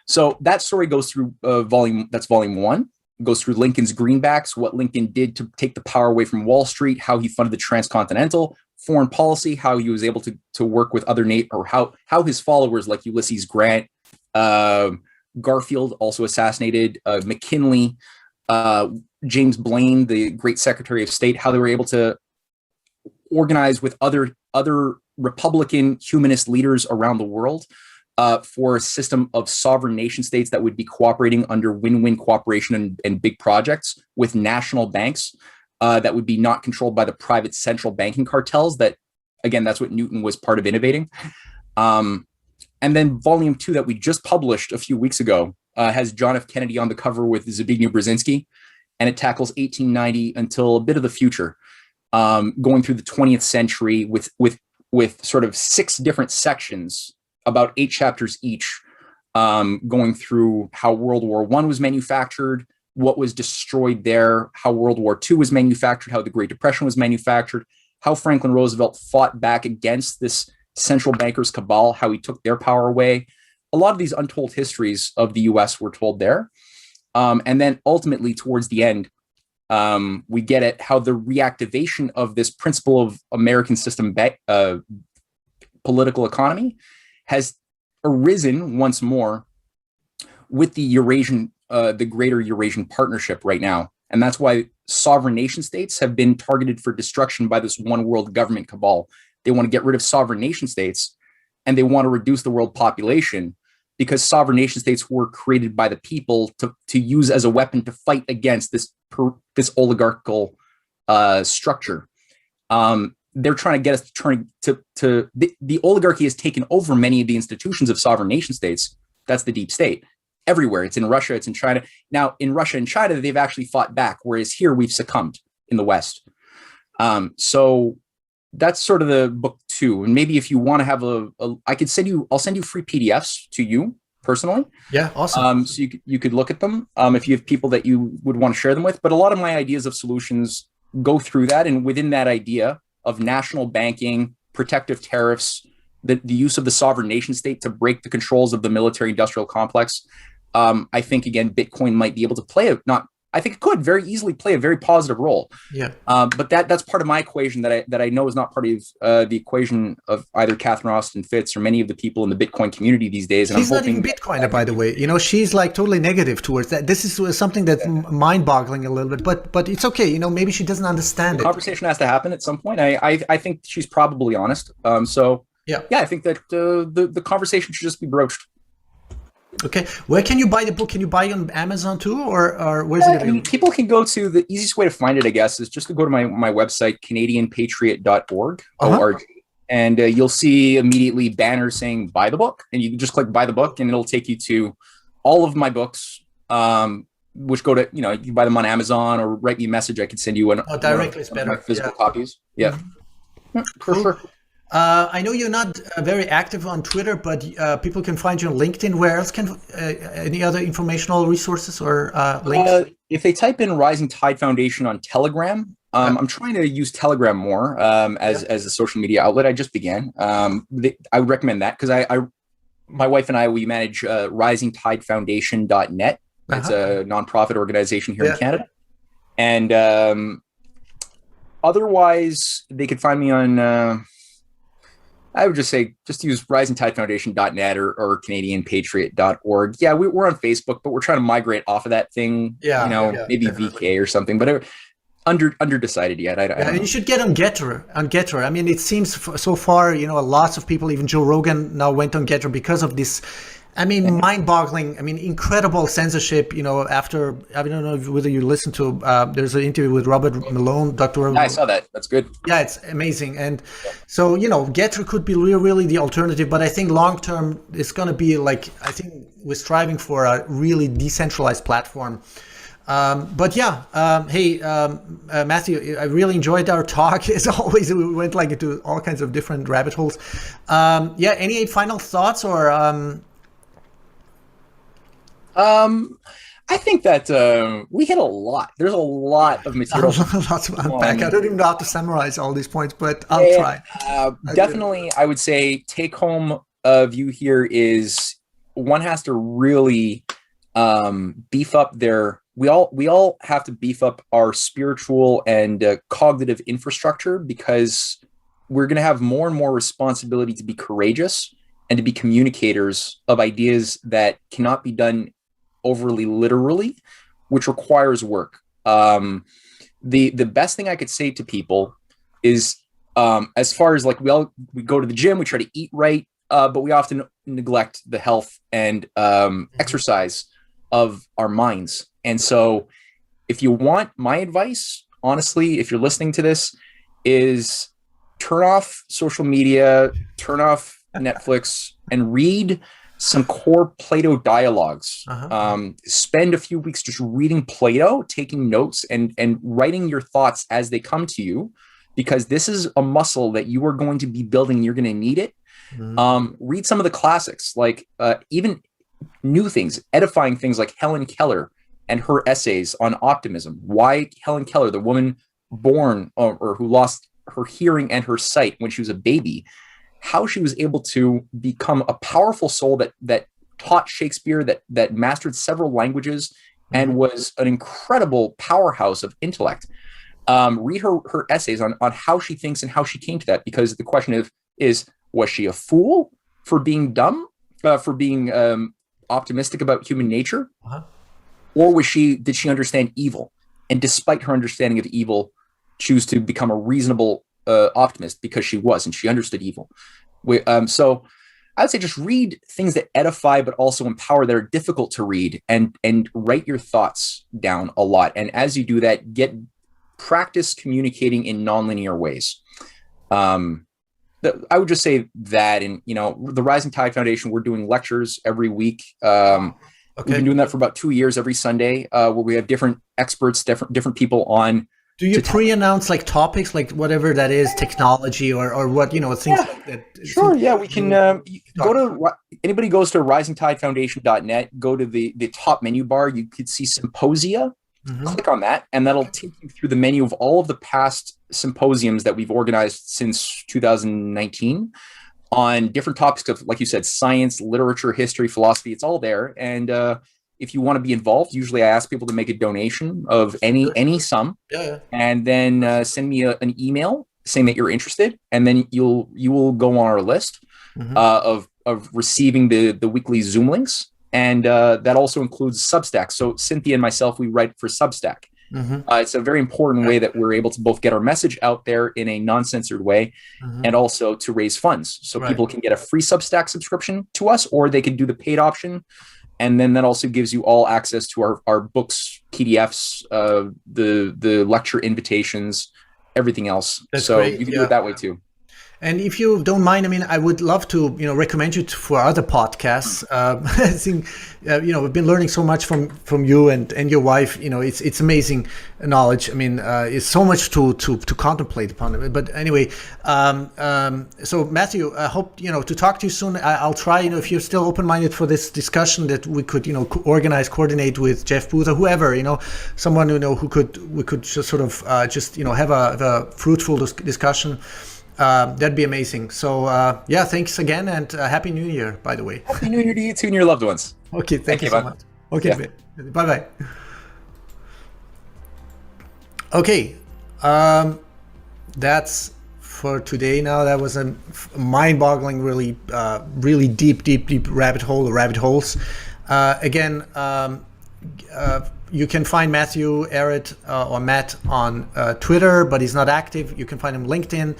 So that story goes through volume 1, goes through Lincoln's greenbacks, what Lincoln did to take the power away from Wall Street, how he funded the transcontinental, foreign policy, how he was able to work with other or how his followers like Ulysses Grant, Garfield, also assassinated, McKinley, James Blaine, the great Secretary of State, how they were able to organize with other Republican humanist leaders around the world for a system of sovereign nation states that would be cooperating under win-win cooperation and big projects with national banks that would be not controlled by the private central banking cartels. That, again, that's what Newton was part of innovating. And then volume 2 that we just published a few weeks ago has John F. Kennedy on the cover with Zbigniew Brzezinski, and it tackles 1890 until a bit of the future, going through the 20th century with sort of 6 different sections, about 8 chapters each, going through how World War I was manufactured, what was destroyed there, how World War II was manufactured, how the Great Depression was manufactured, how Franklin Roosevelt fought back against this central bankers cabal, how he took their power away. A lot of these untold histories of the US were told there. And then ultimately, towards the end, we get at how the reactivation of this principle of American system political economy has arisen once more with the the greater Eurasian partnership right now. And that's why sovereign nation states have been targeted for destruction by this one world government cabal. They want to get rid of sovereign nation states, and they want to reduce the world population, because sovereign nation states were created by the people to use as a weapon to fight against this oligarchical structure. They're trying to get us to the oligarchy has taken over many of the institutions of sovereign nation states. That's the deep state everywhere. It's in Russia, it's in China. Now, in Russia and China, they've actually fought back, whereas here we've succumbed in the West. So that's sort of the book 2. And maybe if you want to have I'll send you free PDFs to you personally. Yeah, awesome. So you could look at them if you have people that you would want to share them with. But a lot of my ideas of solutions go through that, and within that idea of national banking, protective tariffs, the use of the sovereign nation state to break the controls of the military industrial complex. I think, again, Bitcoin might be able to I think it could very easily play a very positive role. Yeah. But that's part of my equation that I know is not part of the equation of either Catherine Austin Fitts or many of the people in the Bitcoin community these days. And she's not even Bitcoiner, by the way. She's like totally negative towards that. This is something that's mind-boggling a little bit, but it's okay. Maybe she doesn't understand it. Conversation has to happen at some point. I think she's probably honest. Yeah, I think that the conversation should just be broached. Okay, where can you buy the book? Can you buy it on Amazon too, or where's it available? People can go to the easiest way to find it, I guess, is just to go to my website, CanadianPatriot.org, O-R-G. and you'll see immediately banners saying buy the book, and you can just click buy the book and it'll take you to all of my books, which go to, you can buy them on Amazon or write me a message. I can send you directly is better. Physical copies. Yeah. For sure. I know you're not very active on Twitter, but people can find you on LinkedIn. Where else can any other informational resources or links? If they type in Rising Tide Foundation on Telegram, I'm trying to use Telegram more as a social media outlet. I just began. I would recommend that because my wife and I, we manage risingtidefoundation.net. It's a nonprofit organization here in Canada. And otherwise, they could find me on, I would just say, just use risingtidefoundation.net or canadianpatriot.org. Yeah, we're on Facebook, but we're trying to migrate off of that thing. Maybe VK or something, but under decided yet. I don't know. You should get on Getter. I mean, it seems so far, lots of people, even Joe Rogan now went on Getter because of this. I mean, mind-boggling. I mean, incredible censorship. After, I don't know whether you listened to. There's an interview with Robert Malone, Dr. I saw that. That's good. Yeah, it's amazing. And so Getter could be really the alternative. But I think long-term, it's going to be I think we're striving for a really decentralized platform. Hey, Matthew, I really enjoyed our talk. As always, we went into all kinds of different rabbit holes. Any final thoughts or? I think that we hit a lot. There's a lot of material. Lots of unpack. I don't even know how to summarize all these points, but I'll try. Definitely, I would say take-home view here is one has to really beef up their. We all have to beef up our spiritual and cognitive infrastructure because we're going to have more and more responsibility to be courageous and to be communicators of ideas that cannot be done overly literally, which requires work. The best thing I could say to people is, as far as we go to the gym, we try to eat right, but we often neglect the health and exercise of our minds. And so if you want my advice, honestly, if you're listening to this, is turn off social media, turn off Netflix, and read some core Plato dialogues. Spend a few weeks just reading Plato, taking notes, and writing your thoughts as they come to you, because this is a muscle that you are going to be building. You're going to need it. Read some of the classics, even new things, edifying things like Helen Keller and her essays on optimism. Why Helen Keller, the woman born or who lost her hearing and her sight when she was a baby, how she was able to become a powerful soul that taught Shakespeare, that mastered several languages and was an incredible powerhouse of intellect. Read her essays on how she thinks and how she came to that, because the question is was she a fool for being dumb, for being optimistic about human nature? Or did she understand evil? And despite her understanding of evil, choose to become a reasonable optimist because she was, and she understood evil. So I would say just read things that edify, but also empower, that are difficult to read, and write your thoughts down a lot. And as you do that, practice communicating in nonlinear ways. I would just say that, and the Rising Tide Foundation, we're doing lectures every week. We've been doing that for about 2 years, every Sunday, where we have different experts, different people on. Do you pre-announce topics, whatever that is, technology or what, things like that? Sure. Yeah, we can anybody goes to risingtidefoundation.net, go to the top menu bar, you could see symposia, click on that, and that'll take you through the menu of all of the past symposiums that we've organized since 2019 on different topics of, like you said, science, literature, history, philosophy. It's all there. And if you want to be involved, usually I ask people to make a donation of any sum, and then send me an email saying that you're interested, and then you will go on our list of receiving the weekly Zoom links, and that also includes Substack. So Cynthia and myself, we write for Substack. It's a very important way that we're able to both get our message out there in a non-censored way, and also to raise funds. So people can get a free Substack subscription to us, or they can do the paid option. And then that also gives you all access to our books, PDFs, the lecture invitations, everything else. That's so great. You can do it that way too. And if you don't mind, I mean, I would love to, recommend you for other podcasts. I think, we've been learning so much from you and your wife. It's amazing knowledge. I mean, it's so much to contemplate upon. But anyway, so Matthew, I hope to talk to you soon. I'll try. If you're still open-minded for this discussion, that we could coordinate with Jeff Booth or whoever. Someone we could just sort of have a fruitful discussion. That'd be amazing. So thanks again, and Happy New Year, by the way. Happy New Year to you too and your loved ones. Okay, thank you so much. Okay, bye-bye. Okay, that's for today now. That was a mind-boggling, really deep rabbit hole or rabbit holes. Again, you can find Matthew Ehret or Matt on Twitter, but he's not active. You can find him LinkedIn,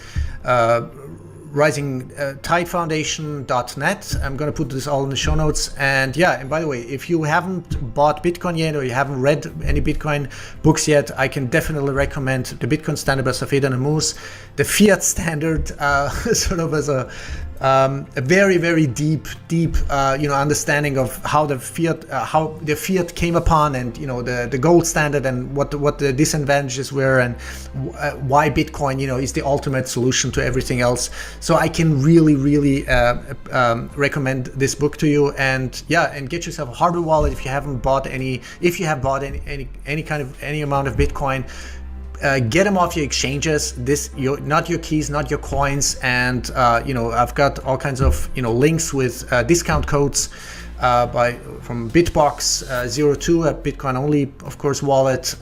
risingtidefoundation.net. I'm going to put this all in the show notes. And by the way, if you haven't bought Bitcoin yet or you haven't read any Bitcoin books yet, I can definitely recommend The Bitcoin Standard by Safed Namus, the Fiat Standard, sort of as a very, very deep, understanding of how the fiat came upon, and the gold standard, and what the disadvantages were, and why Bitcoin is the ultimate solution to everything else. So I can really recommend this book to you, and get yourself a hardware wallet if you haven't bought any. If you have bought any amount of Bitcoin, get them off your exchanges. Not your keys, not your coins. And I've got all kinds of links with discount codes from Bitbox 02, a Bitcoin only, of course, wallet.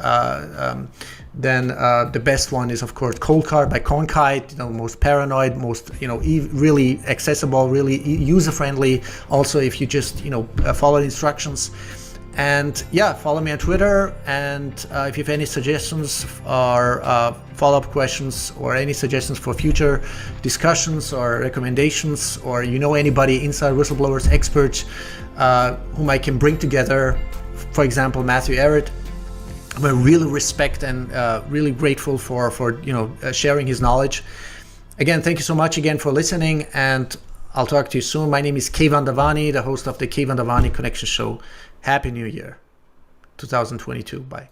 Then the best one is, of course, Cold Card by Coinkite, most paranoid, most really accessible, really user friendly. Also, if you just follow the instructions. And follow me on Twitter, and if you have any suggestions or follow-up questions or any suggestions for future discussions or recommendations, or anybody, inside whistleblowers, experts whom I can bring together, for example, Matthew Ehret, who I really respect and really grateful for sharing his knowledge. Again, thank you so much again for listening, and I'll talk to you soon. My name is Keyvan Davani, the host of the Keyvan Davani Connection Show. Happy New Year, 2022. Bye.